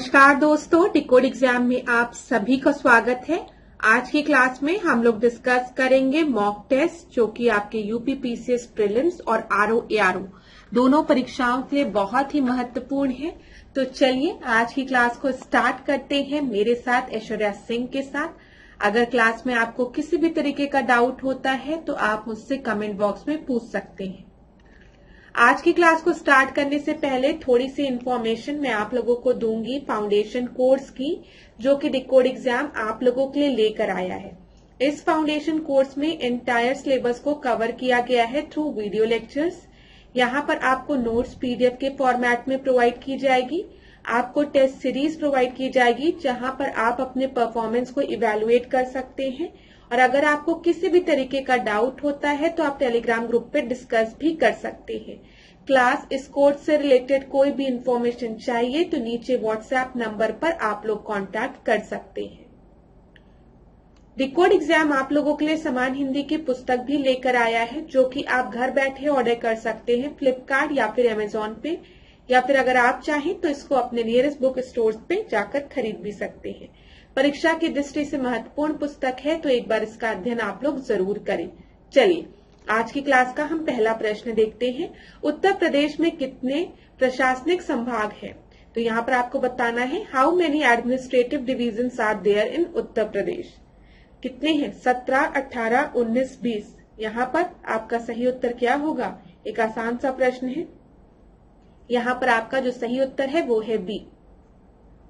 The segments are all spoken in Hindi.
नमस्कार दोस्तों, डिकोड एग्जाम में आप सभी का स्वागत है। आज की क्लास में हम लोग डिस्कस करेंगे मॉक टेस्ट जो कि आपके यूपी पीसीएस प्रीलिम्स और आरओ एआरओ दोनों परीक्षाओं के लिए बहुत ही महत्वपूर्ण है। तो चलिए आज की क्लास को स्टार्ट करते हैं मेरे साथ ऐश्वर्या सिंह के साथ। अगर क्लास में आपको किसी भी तरीके का डाउट होता है तो आप मुझसे कमेंट बॉक्स में पूछ सकते हैं। आज की क्लास को स्टार्ट करने से पहले थोड़ी सी इंफॉर्मेशन मैं आप लोगों को दूंगी फाउंडेशन कोर्स की, जो कि डिकोड एग्जाम आप लोगों के लिए लेकर आया है। इस फाउंडेशन कोर्स में एंटायर सिलेबस को कवर किया गया है थ्रू वीडियो लेक्चर्स। यहाँ पर आपको नोट्स पीडीएफ के फॉर्मेट में प्रोवाइड की जाएगी, आपको टेस्ट सीरीज प्रोवाइड की जाएगी जहां पर आप अपने परफॉर्मेंस को इवेलुएट कर सकते हैं। और अगर आपको किसी भी तरीके का डाउट होता है तो आप टेलीग्राम ग्रुप पे डिस्कस भी कर सकते हैं। क्लास इस कोर्स से रिलेटेड कोई भी इंफॉर्मेशन चाहिए तो नीचे व्हाट्सएप नंबर पर आप लोग कांटेक्ट कर सकते हैं। डिकोड एग्जाम आप लोगों के लिए समान हिंदी की पुस्तक भी लेकर आया है, जो कि आप घर बैठे ऑर्डर कर सकते हैं फ्लिपकार्ट या फिर अमेजोन पे, या फिर अगर आप चाहें तो इसको अपने नियरेस्ट बुक स्टोर्स पे जाकर खरीद भी सकते हैं। परीक्षा की दृष्टि से महत्वपूर्ण पुस्तक है, तो एक बार इसका अध्ययन आप लोग जरूर करें। चलिए आज की क्लास का हम पहला प्रश्न देखते हैं। उत्तर प्रदेश में कितने प्रशासनिक संभाग हैं? तो यहाँ पर आपको बताना है how many administrative divisions are there in Uttar Pradesh. कितने हैं? 17, 18, 19, 20। यहाँ पर आपका सही उत्तर क्या होगा? एक आसान सा प्रश्न है। यहाँ पर आपका जो सही उत्तर है वो है बी।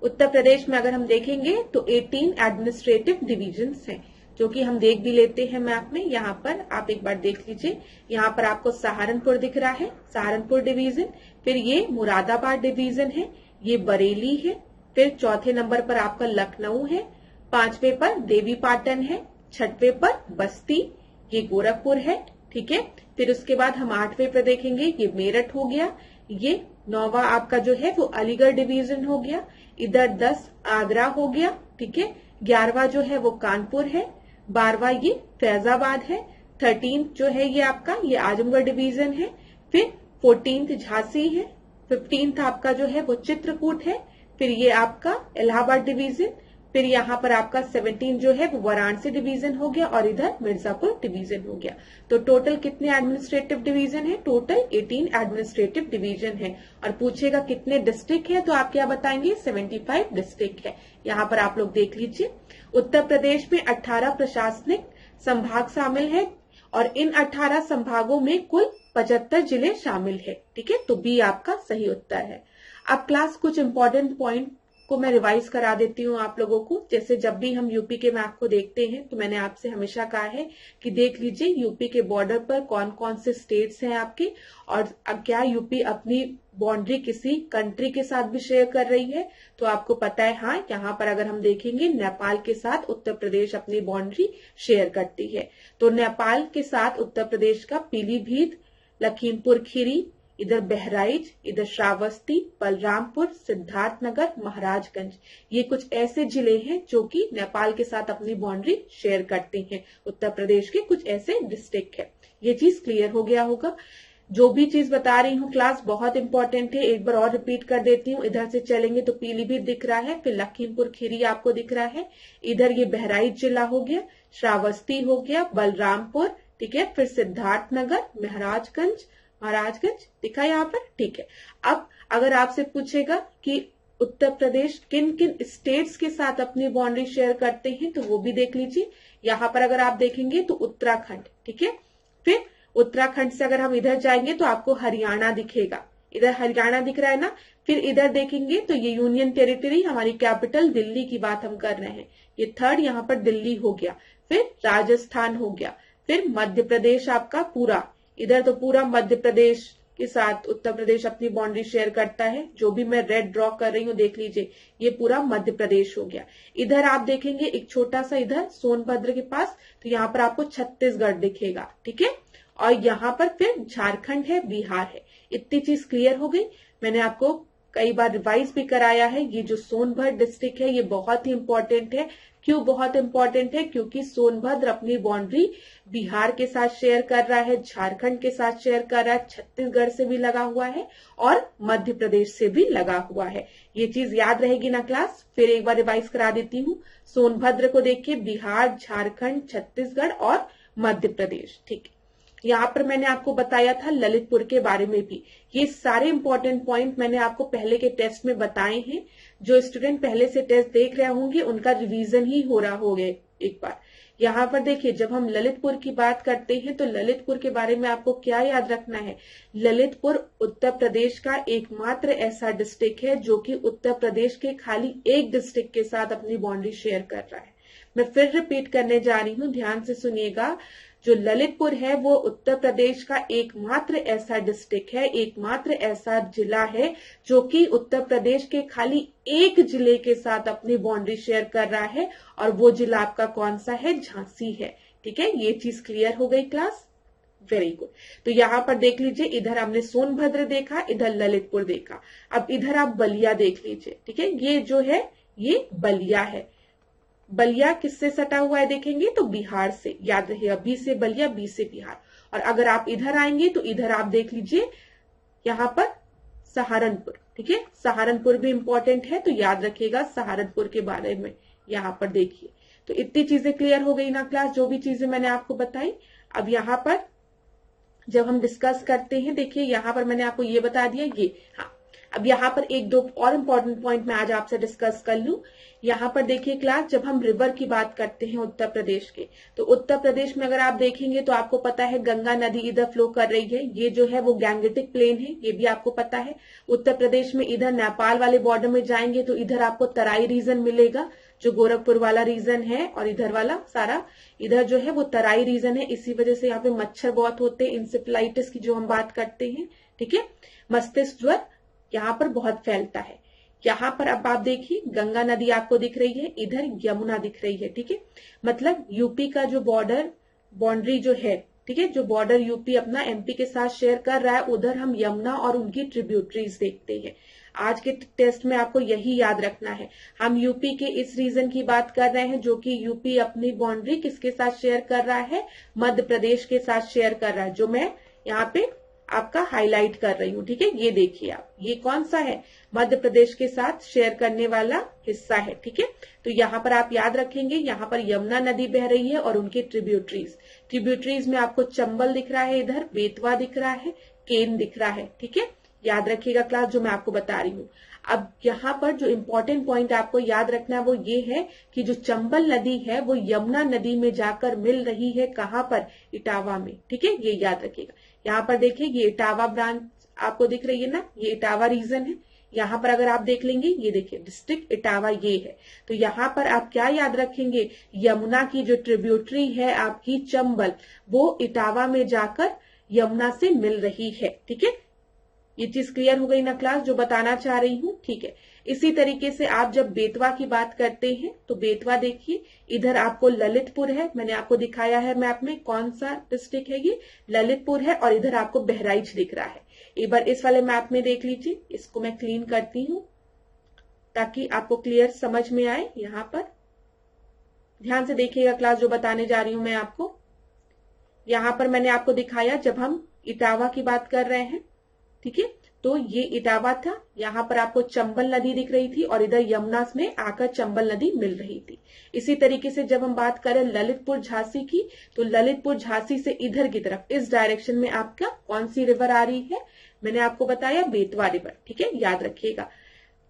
उत्तर प्रदेश में अगर हम देखेंगे तो 18 एडमिनिस्ट्रेटिव डिविजन्स हैं, जो कि हम देख भी लेते हैं मैप में। यहाँ पर आप एक बार देख लीजिए, यहाँ पर आपको सहारनपुर दिख रहा है, सहारनपुर डिवीजन, फिर ये मुरादाबाद डिवीजन है, ये बरेली है, फिर चौथे नंबर पर आपका लखनऊ है, पांचवे पर देवी पाटन है, छठवे पर बस्ती, ये गोरखपुर है, ठीक है। फिर उसके बाद हम आठवें पर देखेंगे, ये मेरठ हो गया, ये नौवा आपका जो है वो अलीगढ़ डिवीजन हो गया, इधर 10 आगरा हो गया, ठीक है। 11वां जो है वो कानपुर है, 12वां ये फैजाबाद है, 13 जो है ये आपका ये आजमगढ़ डिवीजन है, फिर 14 झांसी है, 15 आपका जो है वो चित्रकूट है, फिर ये आपका इलाहाबाद डिवीजन, फिर यहाँ पर आपका 17 जो है वो वाराणसी डिवीजन हो गया और इधर मिर्जापुर डिवीजन हो गया। तो टोटल कितने एडमिनिस्ट्रेटिव डिवीजन है? टोटल 18 एडमिनिस्ट्रेटिव डिवीजन है। और पूछेगा कितने डिस्ट्रिक्ट है तो आप क्या बताएंगे? 75 डिस्ट्रिक्ट है। यहाँ पर आप लोग देख लीजिए, उत्तर प्रदेश में 18 प्रशासनिक संभाग शामिल है और इन 18 संभागों में कुल 75 जिले शामिल है, ठीक है। तो बी आपका सही उत्तर है। अब क्लास कुछ इंपॉर्टेंट पॉइंट को मैं रिवाइज करा देती हूँ आप लोगों को। जैसे जब भी हम यूपी के मैप को देखते हैं तो मैंने आपसे हमेशा कहा है कि देख लीजिए यूपी के बॉर्डर पर कौन कौन से स्टेट्स हैं आपके, और क्या यूपी अपनी बाउंड्री किसी कंट्री के साथ भी शेयर कर रही है। तो आपको पता है, हाँ, यहाँ पर अगर हम देखेंगे नेपाल के साथ उत्तर प्रदेश अपनी बाउंड्री शेयर करती है। तो नेपाल के साथ उत्तर प्रदेश का पीलीभीत, लखीमपुर खीरी, इधर बहराइच, इधर श्रावस्ती, बलरामपुर, सिद्धार्थनगर, महाराजगंज, ये कुछ ऐसे जिले हैं जो कि नेपाल के साथ अपनी बाउंड्री शेयर करते हैं। उत्तर प्रदेश के कुछ ऐसे डिस्ट्रिक्ट है। ये चीज क्लियर हो गया होगा। जो भी चीज बता रही हूँ क्लास बहुत इंपॉर्टेंट है, एक बार और रिपीट कर देती हूँ। इधर से चलेंगे तो पीलीभीत दिख रहा है, फिर लखीमपुर खीरी आपको दिख रहा है, इधर ये बहराइच जिला हो गया, श्रावस्ती हो गया, बलरामपुर, ठीक है, फिर सिद्धार्थनगर, महाराजगंज दिखा यहाँ पर, ठीक है। अब अगर आपसे पूछेगा कि उत्तर प्रदेश किन किन स्टेट्स के साथ अपनी बाउंड्री शेयर करते हैं तो वो भी देख लीजिए। यहाँ पर अगर आप देखेंगे तो उत्तराखंड, ठीक है। फिर उत्तराखंड से अगर हम इधर जाएंगे तो आपको हरियाणा दिखेगा, इधर हरियाणा दिख रहा है ना। फिर इधर देखेंगे तो ये यूनियन टेरिटरी, हमारी कैपिटल दिल्ली की बात हम कर रहे हैं, ये थर्ड यहाँ पर दिल्ली हो गया। फिर राजस्थान हो गया, फिर मध्य प्रदेश आपका पूरा, इधर तो पूरा मध्य प्रदेश के साथ उत्तर प्रदेश अपनी बाउंड्री शेयर करता है। जो भी मैं रेड ड्रॉ कर रही हूँ देख लीजिए, ये पूरा मध्य प्रदेश हो गया। इधर आप देखेंगे एक छोटा सा इधर सोनभद्र के पास, तो यहाँ पर आपको छत्तीसगढ़ दिखेगा, ठीक है। और यहाँ पर फिर झारखंड है, बिहार है। इतनी चीज क्लियर हो गई। मैंने आपको कई बार रिवाइज भी कराया है। ये जो सोनभद्र डिस्ट्रिक्ट है ये बहुत ही इंपॉर्टेंट है, क्यों बहुत इंपॉर्टेंट है? क्योंकि सोनभद्र अपनी बाउंड्री बिहार के साथ शेयर कर रहा है, झारखंड के साथ शेयर कर रहा है, छत्तीसगढ़ से भी लगा हुआ है और मध्य प्रदेश से भी लगा हुआ है। ये चीज याद रहेगी ना क्लास? फिर एक बार रिवाइज करा देती हूँ। सोनभद्र को देखिए, बिहार, झारखंड, छत्तीसगढ़ और मध्य प्रदेश। ठीक है, यहाँ पर मैंने आपको बताया था ललितपुर के बारे में भी। ये सारे इंपॉर्टेंट पॉइंट मैंने आपको पहले के टेस्ट में बताए हैं। जो स्टूडेंट पहले से टेस्ट देख रहे होंगे उनका रिवीजन ही हो रहा होगा एक बार। यहाँ पर देखिए, जब हम ललितपुर की बात करते हैं तो ललितपुर के बारे में आपको क्या याद रखना है? ललितपुर उत्तर प्रदेश का एकमात्र ऐसा डिस्ट्रिक्ट है जो कि उत्तर प्रदेश के खाली एक डिस्ट्रिक्ट के साथ अपनी बाउंड्री शेयर कर रहा है। मैं फिर रिपीट करने जा रही हूँ, ध्यान से सुनिएगा। जो ललितपुर है वो उत्तर प्रदेश का एकमात्र ऐसा डिस्ट्रिक्ट है, एकमात्र ऐसा जिला है जो कि उत्तर प्रदेश के खाली एक जिले के साथ अपनी बाउंड्री शेयर कर रहा है, और वो जिला आपका कौन सा है? झांसी है। ठीक है, ये चीज क्लियर हो गई क्लास? Very good. तो यहाँ पर देख लीजिए, इधर हमने सोनभद्र देखा, इधर ललितपुर देखा। अब इधर आप बलिया देख लीजिए। ठीक है, ये जो है ये बलिया है। बलिया किससे सटा हुआ है देखेंगे तो बिहार से, याद रहिएगा, बी से बलिया, बी से बिहार। और अगर आप इधर आएंगे तो इधर आप देख लीजिए यहाँ पर सहारनपुर। ठीक है, सहारनपुर भी इंपॉर्टेंट है, तो याद रखिएगा सहारनपुर के बारे में। यहाँ पर देखिए, तो इतनी चीजें क्लियर हो गई ना क्लास, जो भी चीजें मैंने आपको बताई। अब यहाँ पर जब हम डिस्कस करते हैं, देखिए यहाँ पर मैंने आपको ये बता दिया ये। हाँ, अब यहाँ पर एक दो और इम्पोर्टेंट पॉइंट मैं आज आपसे डिस्कस कर लूं। यहाँ पर देखिए क्लास, जब हम रिवर की बात करते हैं उत्तर प्रदेश के, तो उत्तर प्रदेश में अगर आप देखेंगे तो आपको पता है गंगा नदी इधर फ्लो कर रही है। ये जो है वो गैंगेटिक प्लेन है, ये भी आपको पता है। उत्तर प्रदेश में इधर नेपाल वाले बॉर्डर में जाएंगे तो इधर आपको तराई रीजन मिलेगा, जो गोरखपुर वाला रीजन है, और इधर वाला सारा इधर जो है वो तराई रीजन है। इसी वजह से यहाँ पे मच्छर बहुत होते हैं, इंसेफ्लाइटिस की जो हम बात करते हैं। ठीक है, मस्तिष्क ज्वर यहाँ पर बहुत फैलता है। यहाँ पर अब आप देखिए, गंगा नदी आपको दिख रही है, इधर यमुना दिख रही है। ठीक है, मतलब यूपी का जो बाउंड्री जो है, ठीक है, जो बॉर्डर यूपी अपना एमपी के साथ शेयर कर रहा है, उधर हम यमुना और उनकी ट्रिब्यूटरीज देखते हैं। आज के टेस्ट में आपको यही याद रखना है। हम यूपी के इस रीजन की बात कर रहे हैं जो कि यूपी अपनी बाउंड्री किसके साथ शेयर कर रहा है? मध्य प्रदेश के साथ शेयर कर रहा है, जो मैं यहाँ पे आपका हाईलाइट कर रही हूँ। ठीक है, ये देखिए आप, ये कौन सा है? मध्य प्रदेश के साथ शेयर करने वाला हिस्सा है। ठीक है, तो यहाँ पर आप याद रखेंगे, यहाँ पर यमुना नदी बह रही है और उनकी ट्रिब्यूटरीज में आपको चंबल दिख रहा है, इधर बेतवा दिख रहा है, केन दिख रहा है। ठीक है, याद रखिएगा क्लास जो मैं आपको बता रही हूँ। अब यहाँ पर जो इम्पोर्टेंट पॉइंट आपको याद रखना है वो ये है कि जो चंबल नदी है वो यमुना नदी में जाकर मिल रही है, कहाँ पर? इटावा में। ठीक है, ये याद रखिएगा। यहाँ पर देखिए, ये इटावा ब्रांच आपको दिख रही है ना, ये इटावा रीजन है। यहाँ पर अगर आप देख लेंगे, ये देखिए डिस्ट्रिक्ट इटावा ये है। तो यहाँ पर आप क्या याद रखेंगे? यमुना की जो ट्रिब्यूटरी है आपकी चंबल, वो इटावा में जाकर यमुना से मिल रही है। ठीक है, ये चीज क्लियर हो गई ना क्लास, जो बताना चाह रही हूँ? ठीक है, इसी तरीके से आप जब बेतवा की बात करते हैं तो बेतवा देखिए, इधर आपको ललितपुर है, मैंने आपको दिखाया है मैप में कौन सा डिस्ट्रिक्ट है, ये ललितपुर है, और इधर आपको बहराइच दिख रहा है। एक बार इस वाले मैप में देख लीजिए, इसको मैं क्लीन करती हूँ ताकि आपको क्लियर समझ में आए। यहाँ पर ध्यान से देखिएगा क्लास, जो बताने जा रही हूं मैं आपको। यहाँ पर मैंने आपको दिखाया जब हम इटावा की बात कर रहे हैं, ठीक है, तो ये इटावा था। यहाँ पर आपको चंबल नदी दिख रही थी और इधर यमुना में आकर चंबल नदी मिल रही थी। इसी तरीके से जब हम बात करें ललितपुर झांसी की, तो ललितपुर झांसी से इधर की तरफ इस डायरेक्शन में आपका कौन सी रिवर आ रही है? मैंने आपको बताया बेतवा रिवर। ठीक है, याद रखिएगा।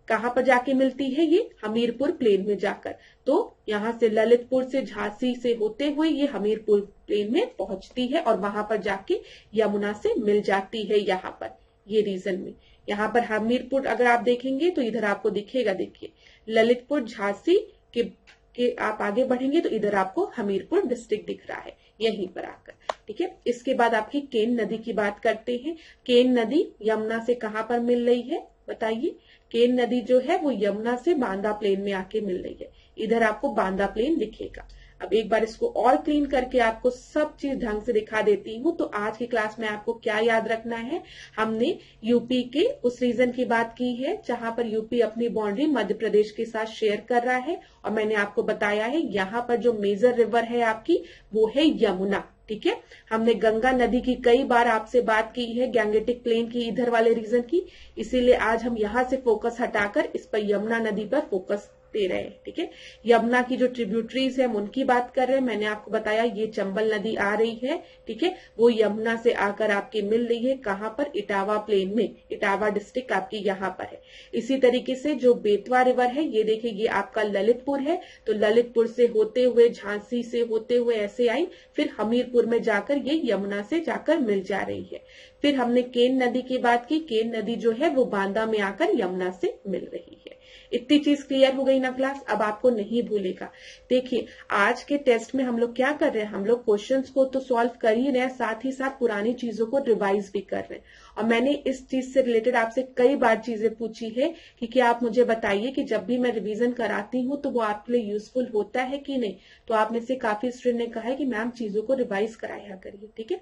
कहाँ पर जाके मिलती है? ये हमीरपुर प्लेन में जाकर। तो यहाँ से ललितपुर से झांसी से होते हुए ये हमीरपुर प्लेन में पहुंचती है और वहां पर जाके यमुना से मिल जाती है। यहाँ पर ये रीजन में, यहाँ पर हमीरपुर अगर आप देखेंगे तो इधर आपको दिखेगा, देखिए ललितपुर झांसी के आप आगे बढ़ेंगे तो इधर आपको हमीरपुर डिस्ट्रिक्ट दिख रहा है यहीं पर आकर। ठीक है, इसके बाद आपकी केन नदी की बात करते हैं। केन नदी यमुना से कहाँ पर मिल रही है बताइए? केन नदी जो है वो यमुना से बांदा प्लेन में आके मिल रही है। इधर आपको बांदा प्लेन दिखेगा। अब एक बार इसको और क्लीन करके आपको सब चीज ढंग से दिखा देती हूँ। तो आज की क्लास में आपको क्या याद रखना है, हमने यूपी के उस रीजन की बात की है जहां पर यूपी अपनी बाउंड्री मध्य प्रदेश के साथ शेयर कर रहा है, और मैंने आपको बताया है यहाँ पर जो मेजर रिवर है आपकी वो है यमुना। ठीक है, हमने गंगा नदी की कई बार आपसे बात की है, गैंगेटिक प्लेन की इधर वाले रीजन की, इसीलिए आज हम यहां से फोकस हटाकर इस पर यमुना नदी पर फोकस दे रहे हैं। ठीक है, यमुना की जो ट्रिब्यूटरीज है हम उनकी बात कर रहे हैं। मैंने आपको बताया ये चंबल नदी आ रही है, ठीक है, वो यमुना से आकर आपकी मिल रही है कहां पर, इटावा प्लेन में, इटावा डिस्ट्रिक्ट आपकी यहाँ पर है। इसी तरीके से जो बेतवा रिवर है ये देखिए ये आपका ललितपुर है, तो ललितपुर से होते हुए झांसी से होते हुए ऐसे आई, फिर हमीरपुर में जाकर ये यमुना से जाकर मिल जा रही है। फिर हमने केन नदी की बात की, केन नदी जो है वो बांदा में आकर यमुना से मिल रही है। इतनी चीज क्लियर हो गई ना क्लास, अब आपको नहीं भूलेगा। देखिए आज के टेस्ट में हम लोग क्या कर रहे हैं, हम लोग क्वेश्चंस को तो सॉल्व कर ही रहे हैं, साथ ही साथ पुरानी चीजों को रिवाइज भी कर रहे हैं। और मैंने इस चीज से रिलेटेड आपसे कई बार चीजें पूछी है कि क्या आप मुझे बताइए कि जब भी मैं रिवीजन कराती हूँ तो वो आपके लिए यूजफुल होता है कि नहीं। तो आप में से काफी स्टूडेंट ने कहा है कि मैम चीजों को रिवाइज कराया करिए। ठीक है,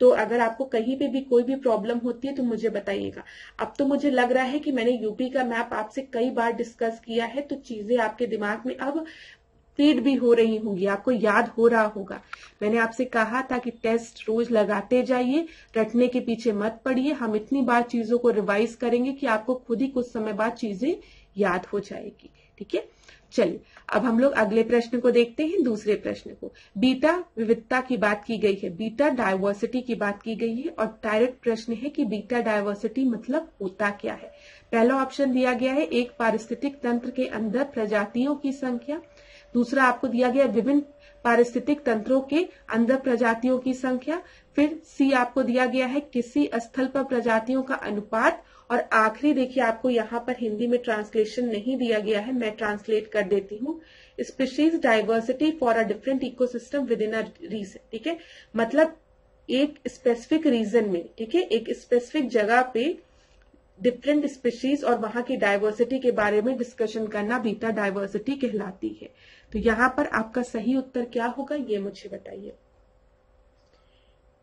तो अगर आपको कहीं पे भी कोई भी प्रॉब्लम होती है तो मुझे बताइएगा। अब तो मुझे लग रहा है कि मैंने यूपी का मैप आपसे कई बार डिस्कस किया है, तो चीजें आपके दिमाग में अब फीड भी हो रही होंगी, आपको याद हो रहा होगा। मैंने आपसे कहा था कि टेस्ट रोज लगाते जाइए, रटने के पीछे मत पड़िए। हम इतनी बार चीजों को रिवाइज करेंगे कि आपको खुद ही कुछ समय बाद चीजें याद हो जाएगी। ठीक है, चलिए अब हम लोग अगले प्रश्न को देखते हैं, दूसरे प्रश्न को। बीटा विविधता की बात की गई है, बीटा डायवर्सिटी की बात की गई है, और डायरेक्ट प्रश्न है कि बीटा डायवर्सिटी मतलब होता क्या है। पहला ऑप्शन दिया गया है एक पारिस्थितिक तंत्र के अंदर प्रजातियों की संख्या, दूसरा आपको दिया गया विभिन्न पारिस्थितिक तंत्रों के अंदर प्रजातियों की संख्या, फिर सी आपको दिया गया है किसी स्थल पर प्रजातियों का अनुपात, और आखिरी देखिए आपको यहाँ पर हिंदी में ट्रांसलेशन नहीं दिया गया है, मैं ट्रांसलेट कर देती हूँ, species diversity for a different ecosystem within a region. ठीक है, मतलब एक स्पेसिफिक रीजन में, ठीक है, एक स्पेसिफिक जगह पे डिफरेंट स्पीशीज और वहां की डाइवर्सिटी के बारे में डिस्कशन करना बीटा डाइवर्सिटी कहलाती है। तो यहाँ पर आपका सही उत्तर क्या होगा ये मुझे बताइए।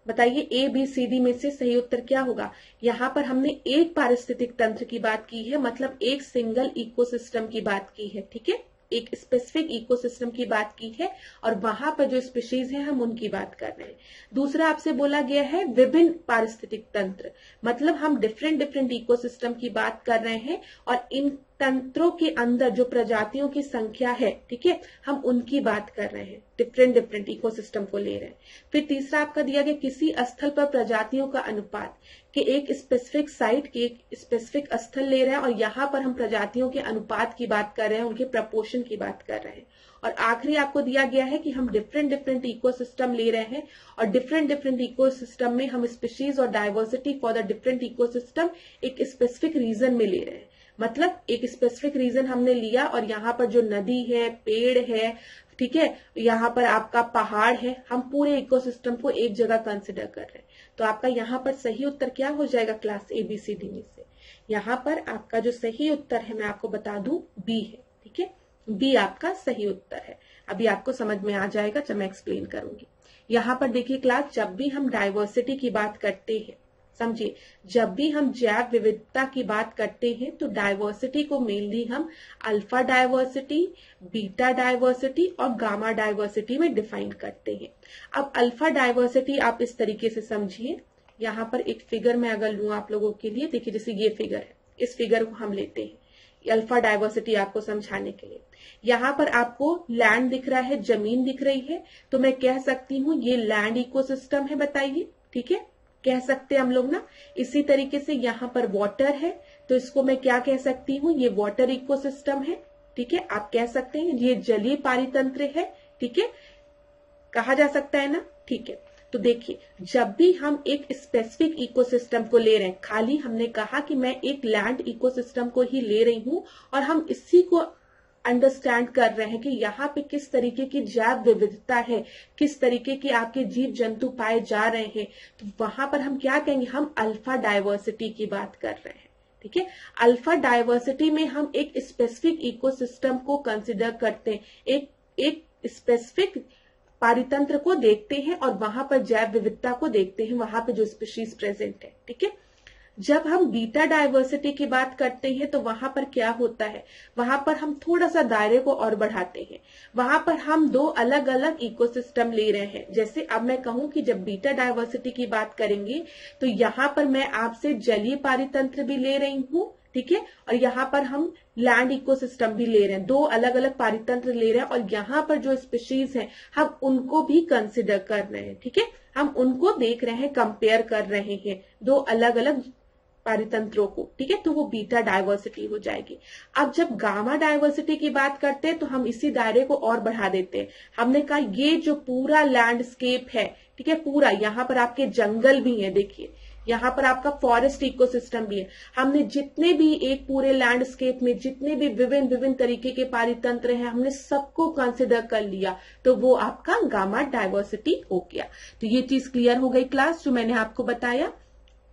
बताइए ए बी सी डी में से सही उत्तर क्या होगा। यहाँ पर हमने एक पारिस्थितिक तंत्र की बात की है, मतलब एक सिंगल इकोसिस्टम की बात की है। ठीक है, एक स्पेसिफिक इकोसिस्टम की बात की है, और वहां पर जो स्पीशीज हैं हम उनकी बात कर रहे हैं। दूसरा आपसे बोला गया है विभिन्न पारिस्थितिक तंत्र, मतलब हम डिफरेंट डिफरेंट इकोसिस्टम की बात कर रहे हैं, और इन तंत्रों के अंदर जो प्रजातियों की संख्या है, ठीक है, हम उनकी बात कर रहे हैं, डिफरेंट डिफरेंट इकोसिस्टम को ले रहे हैं। फिर तीसरा आपका दिया गया किसी स्थल पर प्रजातियों का अनुपात, कि एक स्पेसिफिक साइट के एक स्पेसिफिक स्थल ले रहे हैं और यहाँ पर हम प्रजातियों के अनुपात की बात कर रहे हैं, उनके प्रपोर्शन की बात कर रहे हैं। और आखिरी आपको दिया गया है कि हम डिफरेंट डिफरेंट इकोसिस्टम ले रहे हैं, और डिफरेंट डिफरेंट इकोसिस्टम में हम स्पीशीज और diversity for the different ecosystem एक स्पेसिफिक रीजन में ले रहे हैं। मतलब एक स्पेसिफिक रीजन हमने लिया, और यहाँ पर जो नदी है, पेड़ है, ठीक है, यहाँ पर आपका पहाड़ है, हम पूरे इकोसिस्टम को एक जगह कंसिडर कर रहे हैं। तो आपका यहाँ पर सही उत्तर क्या हो जाएगा क्लास ABCD में से। यहाँ पर आपका जो सही उत्तर है मैं आपको बता दूं बी है। ठीक है, बी आपका सही उत्तर है। अभी आपको समझ में आ जाएगा जब मैं एक्सप्लेन करूंगी। यहाँ पर देखिए क्लास, जब भी हम डाइवर्सिटी की बात करते हैं, समझिए, जब भी हम जैव विविधता की बात करते हैं तो डाइवर्सिटी को मेनली हम अल्फा डाइवर्सिटी, बीटा डाइवर्सिटी और गामा डाइवर्सिटी में डिफाइन करते हैं। अब अल्फा डाइवर्सिटी आप इस तरीके से समझिए, यहाँ पर एक फिगर मैं अगर लूं आप लोगों के लिए, देखिए जैसे ये फिगर है, इस फिगर को हम लेते हैं अल्फा डाइवर्सिटी आपको समझाने के लिए। यहाँ पर आपको लैंड दिख रहा है, जमीन दिख रही है, तो मैं कह सकती हूँ ये लैंड इकोसिस्टम है, बताइए। ठीक है, कह सकते हैं हम लोग ना। इसी तरीके से यहाँ पर वाटर है, तो इसको मैं क्या कह सकती हूँ, ये वाटर इकोसिस्टम है। ठीक है, आप कह सकते हैं ये जलीय पारितंत्र है। ठीक है, कहा जा सकता है ना। ठीक है, तो देखिए जब भी हम एक स्पेसिफिक इकोसिस्टम को ले रहे हैं, खाली हमने कहा कि मैं एक लैंड इकोसिस्टम को ही ले रही हूं, और हम इसी को अंडरस्टैंड कर रहे हैं कि यहाँ पे किस तरीके की जैव विविधता है, किस तरीके के आपके जीव जंतु पाए जा रहे हैं, तो वहां पर हम क्या कहेंगे, हम अल्फा डाइवर्सिटी की बात कर रहे हैं। ठीक है, अल्फा डाइवर्सिटी में हम एक स्पेसिफिक इकोसिस्टम को कंसिडर करते हैं, एक स्पेसिफिक पारितंत्र को देखते हैं और वहां पर जैव विविधता को देखते हैं, वहां पे जो स्पीशीज प्रेजेंट है। ठीक है, जब हम बीटा डायवर्सिटी की बात करते हैं तो वहां पर क्या होता है, वहां पर हम थोड़ा सा दायरे को और बढ़ाते हैं। वहां पर हम दो अलग अलग इकोसिस्टम ले रहे हैं। जैसे अब मैं कहूं कि जब बीटा डायवर्सिटी की बात करेंगे तो यहाँ पर मैं आपसे जलीय पारितंत्र भी ले रही हूँ, ठीक है, और यहाँ पर हम लैंड इकोसिस्टम भी ले रहे हैं, दो अलग अलग पारितंत्र ले रहे हैं, और यहाँ पर जो स्पीशीज हैं हम उनको भी कंसिडर कर रहे हैं। ठीक है, हम उनको देख रहे हैं, कंपेयर कर रहे हैं दो अलग अलग पारितंत्रों को। ठीक है, तो वो बीटा डायवर्सिटी हो जाएगी। अब जब गामा डायवर्सिटी की बात करते हैं तो हम इसी दायरे को और बढ़ा देते हैं। हमने कहा ये जो पूरा लैंडस्केप है, ठीक है, पूरा यहाँ पर आपके जंगल भी है, देखिए यहाँ पर आपका फॉरेस्ट इकोसिस्टम भी है। हमने जितने भी एक पूरे लैंडस्केप में जितने भी विभिन्न विभिन्न तरीके के पारितंत्र हैं हमने सबको कंसिडर कर लिया, तो वो आपका गामा डायवर्सिटी हो गया। तो ये चीज क्लियर हो गई क्लास, जो मैंने आपको बताया।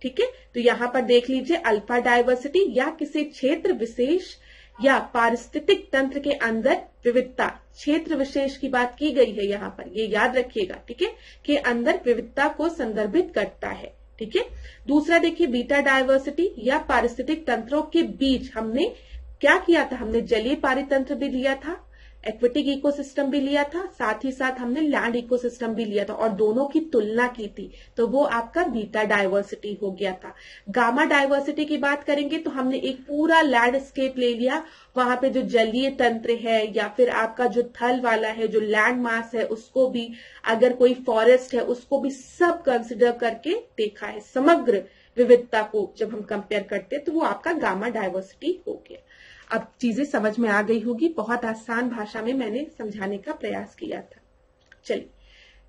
ठीक है, तो यहाँ पर देख लीजिए अल्फा डायवर्सिटी या किसी क्षेत्र विशेष या पारिस्थितिक तंत्र के अंदर विविधता, क्षेत्र विशेष की बात की गई है यहाँ पर, ये याद रखिएगा। ठीक है, के अंदर विविधता को संदर्भित करता है। ठीक है, दूसरा देखिए बीटा डायवर्सिटी या पारिस्थितिक तंत्रों के बीच हमने क्या किया था, हमने जलीय पारितंत्र भी लिया था, एक्वेटिक इकोसिस्टम भी लिया था, साथ ही साथ हमने लैंड इकोसिस्टम भी लिया था और दोनों की तुलना की थी, तो वो आपका बीटा डायवर्सिटी हो गया था। गामा डायवर्सिटी की बात करेंगे तो हमने एक पूरा लैंडस्केप ले लिया, वहां पे जो जलीय तंत्र है या फिर आपका जो थल वाला है, जो लैंड मास है उसको भी, अगर कोई फॉरेस्ट है उसको भी सब कंसिडर करके देखा है। समग्र विविधता को जब हम कंपेयर करते हैं तो वो आपका गामा डायवर्सिटी हो गया। अब चीजें समझ में आ गई होगी, बहुत आसान भाषा में मैंने समझाने का प्रयास किया था। चलिए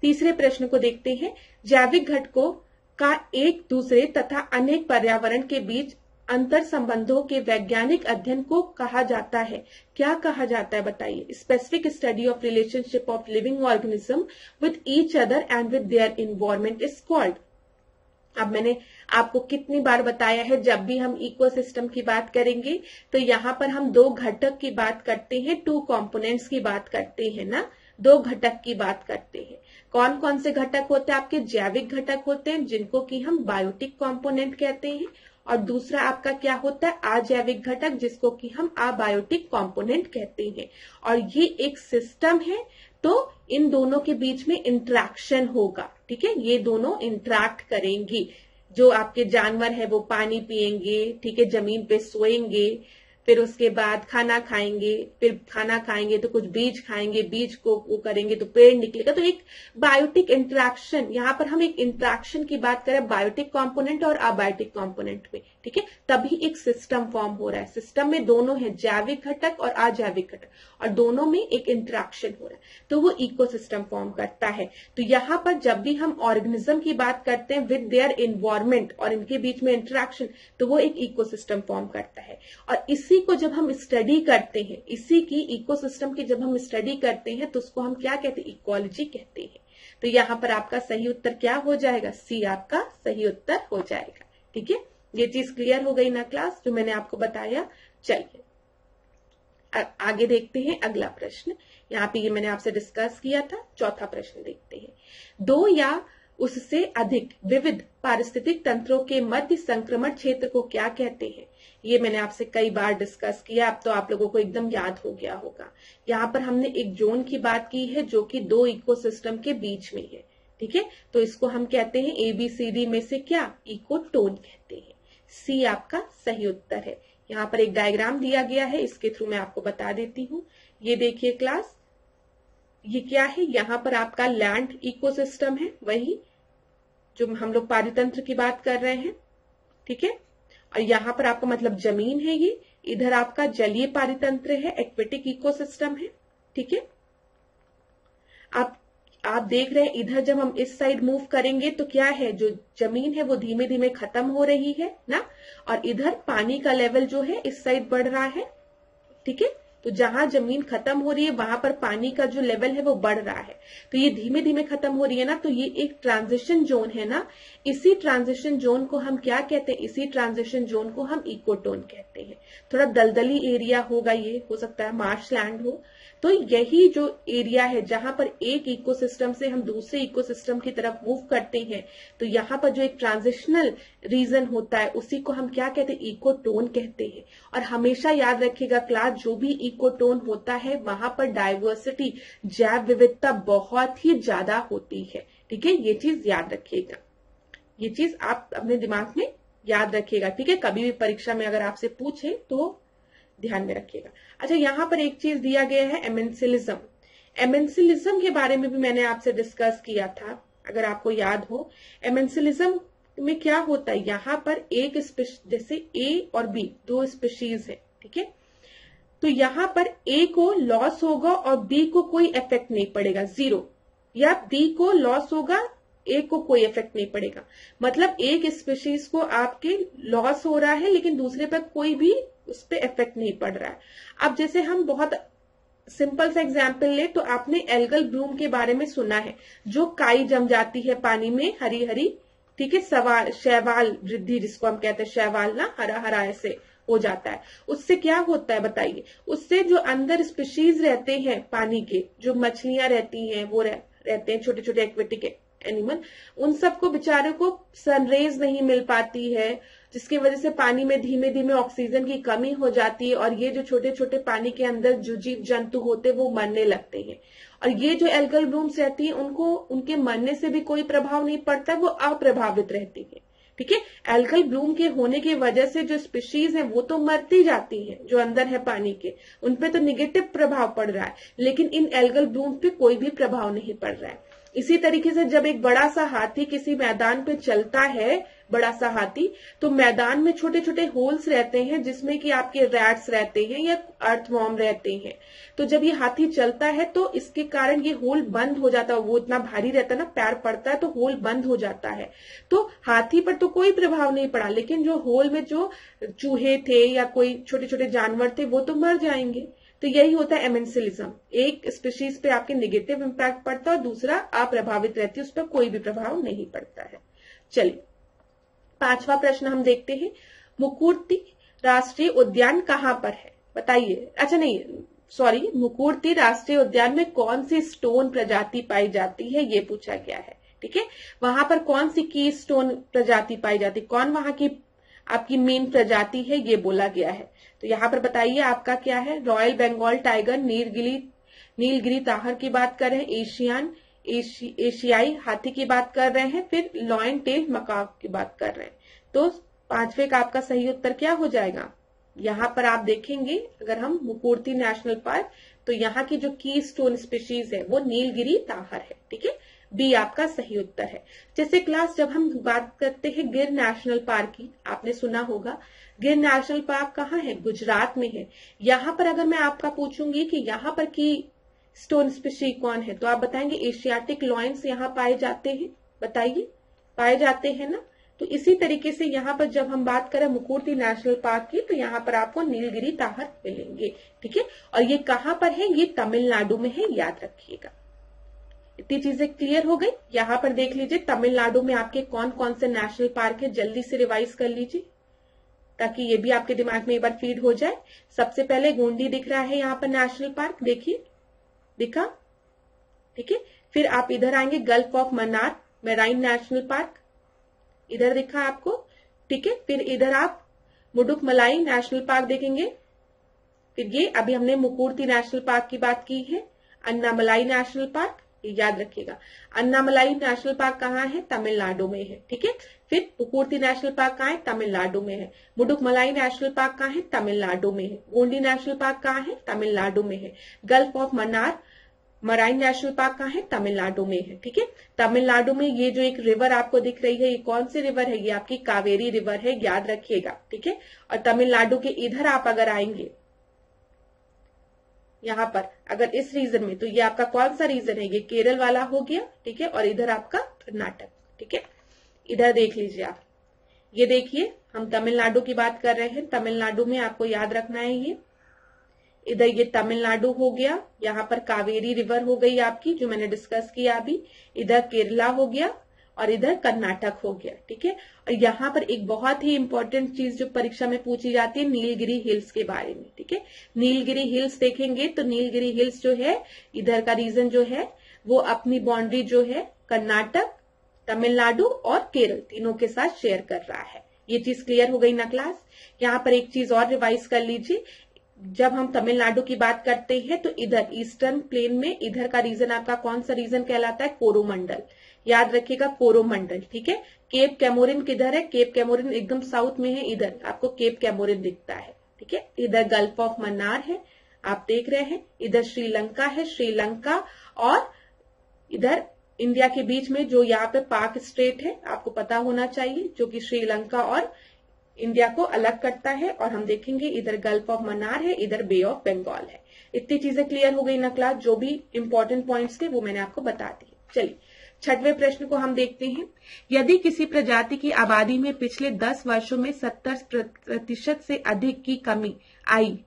तीसरे प्रश्न को देखते हैं। जैविक घटकों का एक दूसरे तथा अनेक पर्यावरण के बीच अंतर संबंधों के वैज्ञानिक अध्ययन को कहा जाता है। क्या कहा जाता है बताइए। Specific study of relationship of living organism with each other and with their environment is called. अब मैंने आपको कितनी बार बताया है, जब भी हम इकोसिस्टम की बात करेंगे तो यहाँ पर हम दो घटक की बात करते हैं, टू कंपोनेंट्स की बात करते हैं ना, दो घटक की बात करते हैं। कौन कौन से घटक होते हैं आपके, जैविक घटक होते हैं जिनको कि हम बायोटिक कंपोनेंट कहते हैं, और दूसरा आपका क्या होता है अजैविक घटक जिसको कि हम अबायोटिक कंपोनेंट कहते हैं। और ये एक सिस्टम है, तो इन दोनों के बीच में इंटरेक्शन होगा। ठीक है, ये दोनों इंटरेक्ट करेंगी। जो आपके जानवर है वो पानी पिएंगे, ठीक है, जमीन पे सोएंगे, फिर उसके बाद खाना खाएंगे, फिर खाना खाएंगे तो कुछ बीज खाएंगे, बीज को वो करेंगे तो पेड़ निकलेगा। तो एक बायोटिक इंटरेक्शन, यहाँ पर हम एक इंटरेक्शन की बात करें बायोटिक कंपोनेंट और अबायोटिक कंपोनेंट में, ठीक है, तभी एक सिस्टम फॉर्म हो रहा है। सिस्टम में दोनों है, जैविक घटक और अजैविक घटक, और दोनों में एक इंटरेक्शन हो रहा है, तो वो इकोसिस्टम फॉर्म करता है। तो यहाँ पर जब भी हम ऑर्गेनिज्म की बात करते हैं विद देयर इन्वायरमेंट और इनके बीच में इंटरेक्शन, तो वो एक इकोसिस्टम फॉर्म करता है। और इसी को जब हम स्टडी करते हैं, इसी की इकोसिस्टम की जब हम स्टडी करते हैं तो उसको हम क्या कहते हैं, इकोलॉजी कहते हैं। तो यहाँ पर आपका सही उत्तर क्या हो जाएगा, सी आपका सही उत्तर हो जाएगा। ठीक है, ये चीज क्लियर हो गई ना क्लास, जो मैंने आपको बताया। चलिए आगे देखते हैं अगला प्रश्न। यहाँ पे ये मैंने आपसे डिस्कस किया था। चौथा प्रश्न देखते हैं। दो या उससे अधिक विविध पारिस्थितिक तंत्रों के मध्य संक्रमण क्षेत्र को क्या कहते हैं। ये मैंने आपसे कई बार डिस्कस किया, अब तो आप लोगों को एकदम याद हो गया होगा। यहाँ पर हमने एक जोन की बात की है जो कि दो इकोसिस्टम के बीच में है। ठीक है, तो इसको हम कहते हैं ABCD में से क्या, इकोटोन कहते हैं। सी आपका सही उत्तर है। यहाँ पर एक डायग्राम दिया गया है, इसके थ्रू मैं आपको बता देती हूँ। ये देखिए क्लास, ये क्या है, यहाँ पर आपका लैंड इकोसिस्टम है, वही जो हम लोग पारितंत्र की बात कर रहे हैं। ठीक है, और यहाँ पर आपका मतलब जमीन है, ये इधर आपका जलीय पारितंत्र है, एक्वेटिक इकोसिस्टम है। ठीक है, आप देख रहे हैं इधर जब हम इस साइड मूव करेंगे तो क्या है, जो जमीन है वो धीमे धीमे खत्म हो रही है ना, और इधर पानी का लेवल जो है इस साइड बढ़ रहा है। ठीक है, तो जहां जमीन खत्म हो रही है वहां पर पानी का जो लेवल है वो बढ़ रहा है, तो ये धीमे धीमे खत्म हो रही है ना, तो ये एक ट्रांजिशन जोन है ना। इसी ट्रांजिशन जोन को हम क्या कहते हैं, इसी ट्रांजिशन जोन को हम इकोटोन कहते हैं। थोड़ा दलदली एरिया होगा, ये हो सकता है मार्शलैंड हो, तो यही जो एरिया है जहां पर एक इकोसिस्टम से हम दूसरे इकोसिस्टम की तरफ मूव करते हैं, तो यहाँ पर जो एक ट्रांजिशनल रीजन होता है उसी को हम क्या कहते हैं, इकोटोन कहते हैं। और हमेशा याद रखिएगा क्लास, जो भी इकोटोन होता है वहां पर डाइवर्सिटी, जैव विविधता बहुत ही ज्यादा होती है। ठीक है, ये चीज याद रखिएगा, ये चीज आप अपने दिमाग में याद रखिएगा। ठीक है, कभी भी परीक्षा में अगर आपसे पूछे तो ध्यान में रखिएगा। अच्छा, यहाँ पर एक चीज दिया गया है एमेंसिलिज्म। एमेंसिलिज्म के बारे में भी मैंने आपसे डिस्कस किया था, अगर आपको याद हो। एमेंसिलिज्म में क्या होता है, यहाँ पर एक जैसे ए और बी दो स्पीशीज है, ठीक है, तो यहाँ पर ए को लॉस होगा और बी को कोई इफेक्ट नहीं पड़ेगा, जीरो, या बी को लॉस होगा, ए को कोई इफेक्ट नहीं पड़ेगा। मतलब एक स्पीशीज को आपके लॉस हो रहा है लेकिन दूसरे पर कोई भी उस पर इफेक्ट नहीं पड़ रहा है। अब जैसे हम बहुत सिंपल सा एग्जाम्पल ले तो आपने एल्गल ब्लूम के बारे में सुना है, जो काई जम जाती है पानी में हरी हरी, ठीक है, शैवाल वृद्धि जिसको हम कहते हैं, शैवाल ना हरा हरा ऐसे हो जाता है। उससे क्या होता है बताइए, उससे जो अंदर स्पीशीज रहते हैं पानी के, जो मछलियां रहती हैं वो रहते हैं छोटे छोटे एक्वेटिक एनिमल, उन सबको बेचारे को सनरेज नहीं मिल पाती है, जिसकी वजह से पानी में धीमे धीमे ऑक्सीजन की कमी हो जाती है और ये जो छोटे छोटे पानी के अंदर जो जीव जंतु होते हैं वो मरने लगते हैं। और ये जो एल्गल ब्लूम्स रहती है उनको उनके मरने से भी कोई प्रभाव नहीं पड़ता, वो अप्रभावित रहती है। ठीक है, एल्गल ब्लूम के होने की वजह से जो स्पीशीज है वो तो मरती जाती है, जो अंदर है पानी के, उनपे तो निगेटिव प्रभाव पड़ रहा है, लेकिन इन एल्गल ब्लूम पे कोई भी प्रभाव नहीं पड़ रहा है। इसी तरीके से जब एक बड़ा सा हाथी किसी मैदान पे चलता है, बड़ा सा हाथी, तो मैदान में छोटे छोटे होल्स रहते हैं जिसमें कि आपके रैट्स रहते हैं या अर्थवॉर्म रहते हैं। तो जब ये हाथी चलता है तो इसके कारण ये होल बंद हो जाता है, वो इतना भारी रहता है ना, पैर पड़ता है तो होल बंद हो जाता है। तो हाथी पर तो कोई प्रभाव नहीं पड़ा, लेकिन जो होल में जो चूहे थे या कोई छोटे छोटे जानवर थे वो तो मर जाएंगे। तो यही होता है एमेंसिलिज्म, एक स्पीशीज पे आपके नेगेटिव इंपैक्ट पड़ता है और दूसरा अप्रभावित रहती है, उस पर कोई भी प्रभाव नहीं पड़ता है। चलिए, पांचवा प्रश्न हम देखते हैं, मुकुर्ती राष्ट्रीय उद्यान कहाँ पर है बताइए। अच्छा नहीं सॉरी, मुकुर्ती राष्ट्रीय उद्यान में कौन सी स्टोन प्रजाति पाई जाती है ये पूछा गया है। ठीक है, वहां पर कौन सी की स्टोन प्रजाति पाई जाती है, कौन वहां की आपकी मेन प्रजाति है ये बोला गया है। तो यहाँ पर बताइए आपका क्या है, रॉयल बंगाल टाइगर, नीलगिरी ताहर की बात कर रहे हैं, एशियाई हाथी की बात कर रहे हैं, फिर लॉयन टेल मकाव की बात कर रहे हैं। तो पांचवे का आपका सही उत्तर क्या हो जाएगा, यहाँ पर आप देखेंगे अगर हम मुकुर्ती नेशनल पार्क, तो यहाँ की जो की स्टोन स्पीशीज है वो नीलगिरी ताहर है। ठीक है, बी आपका सही उत्तर है। जैसे क्लास जब हम बात करते हैं गिर नेशनल पार्क की, आपने सुना होगा गिर नेशनल पार्क कहाँ है, गुजरात में है। यहाँ पर अगर मैं आपका पूछूंगी कि यहाँ पर की स्टोन स्पीशी कौन है, तो आप बताएंगे एशियाटिक लॉयंस यहाँ पाए जाते हैं, बताइए पाए जाते हैं ना। तो इसी तरीके से यहाँ पर जब हम बात करें मुकुर्ती नेशनल पार्क की, तो यहाँ पर आपको नीलगिरी ताहर मिलेंगे। ठीक है, और ये कहाँ पर है, ये तमिलनाडु में है, याद रखिएगा। इतनी चीजें क्लियर हो गई। यहाँ पर देख लीजिए तमिलनाडु में आपके कौन कौन से नेशनल पार्क है, जल्दी से रिवाइज कर लीजिए ताकि ये भी आपके दिमाग में एक बार फीड हो जाए। सबसे पहले गोंडी दिख रहा है यहाँ पर नेशनल पार्क, देखिए दिखा, ठीक है। फिर आप इधर आएंगे gulf of Mannar marine national park, इधर दिखा आपको, ठीक है। फिर इधर आप मुडुकमलाई नेशनल पार्क देखेंगे। फिर ये अभी हमने मुकुर्ती नेशनल पार्क की बात की है, अन्नामलाई नेशनल पार्क, याद रखिएगा। अन्नामलाई नेशनल पार्क कहाँ है, तमिलनाडु में है, ठीक है। फिर मुकुर्ती नेशनल पार्क कहाँ है, तमिलनाडु में है। मुडुकमलाई नेशनल पार्क कहाँ है, तमिलनाडु में है। गोंडी नेशनल पार्क कहाँ है, तमिलनाडु में है। Gulf of Mannar marine national park कहाँ है, तमिलनाडु में है, ठीक है। तमिलनाडु में ये जो एक रिवर आपको दिख रही है, ये कौन सी रिवर है, ये आपकी कावेरी रिवर है, याद रखिएगा, ठीक है। और तमिलनाडु के इधर आप अगर आएंगे यहाँ पर अगर इस रीजन में, तो ये आपका कौन सा रीजन है, ये केरल वाला हो गया, ठीक है। और इधर आपका कर्नाटक, ठीक है। इधर देख लीजिए आप, ये देखिए हम तमिलनाडु की बात कर रहे हैं। तमिलनाडु में आपको याद रखना है, ये इधर ये तमिलनाडु हो गया, यहाँ पर कावेरी रिवर हो गई आपकी जो मैंने डिस्कस किया अभी। इधर केरला हो गया और इधर कर्नाटक हो गया, ठीक है। और यहाँ पर एक बहुत ही इंपॉर्टेंट चीज जो परीक्षा में पूछी जाती है नीलगिरी हिल्स के बारे में, ठीक है। नीलगिरी हिल्स देखेंगे तो नीलगिरी हिल्स जो है इधर का रीजन जो है वो अपनी बाउंड्री जो है कर्नाटक, तमिलनाडु और केरल तीनों के साथ शेयर कर रहा है। ये चीज क्लियर हो गई ना क्लास। यहाँ पर एक चीज और रिवाइज कर लीजिए, जब हम तमिलनाडु की बात करते हैं तो इधर ईस्टर्न प्लेन में इधर का रीजन आपका कौन सा रीजन कहलाता है, कोरोमंडल, याद रखिएगा कोरोमंडल, ठीक है। केप कैमोरिन किधर है, केप कैमोरिन एकदम साउथ में है, इधर आपको केप कैमोरिन दिखता है, ठीक है। इधर गल्फ ऑफ मन्नार है, आप देख रहे हैं, इधर श्रीलंका है, श्रीलंका, और इधर इंडिया के बीच में जो यहाँ पे पाक स्ट्रेट है आपको पता होना चाहिए, जो कि श्रीलंका और इंडिया को अलग करता है। और हम देखेंगे इधर गल्फ ऑफ मन्नार है, इधर बे ऑफ बंगाल है। इतनी चीजें क्लियर हो गई ना क्लास, जो भी इंपॉर्टेंट पॉइंट्स थे वो मैंने आपको बता दिए। चलिए छठवें प्रश्न को हम देखते हैं। यदि किसी प्रजाति की आबादी में पिछले 10 वर्षों में 70% से अधिक की कमी आई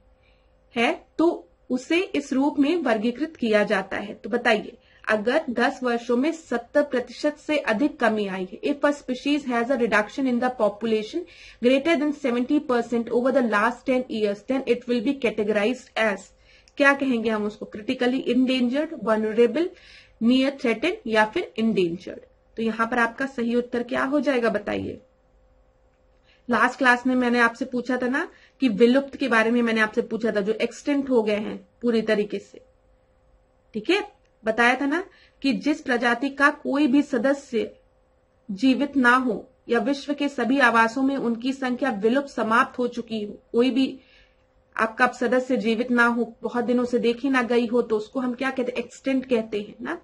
है तो उसे इस रूप में वर्गीकृत किया जाता है। तो बताइए, अगर 10 वर्षों में 70% से अधिक कमी आई है, if a species has a reduction in the population greater than 70% over the last 10 years, then it will be categorised as, क्या कहेंगे हम उसको, critically endangered, vulnerable, near threatened या फिर इंडेंजर्ड। तो यहां पर आपका सही उत्तर क्या हो जाएगा बताइए। लास्ट क्लास में मैंने आपसे पूछा था ना कि विलुप्त के बारे में मैंने आपसे पूछा था, जो एक्सटेंट हो गए हैं पूरी तरीके से, ठीक है। बताया था ना कि जिस प्रजाति का कोई भी सदस्य जीवित ना हो या विश्व के सभी आवासों में उनकी संख्या विलुप्त समाप्त हो चुकी हो, कोई भी आपका सदस्य जीवित ना हो, बहुत दिनों से देखी ना गई हो, तो उसको हम क्या कहते हैं, एक्सटेंट कहते हैं ना,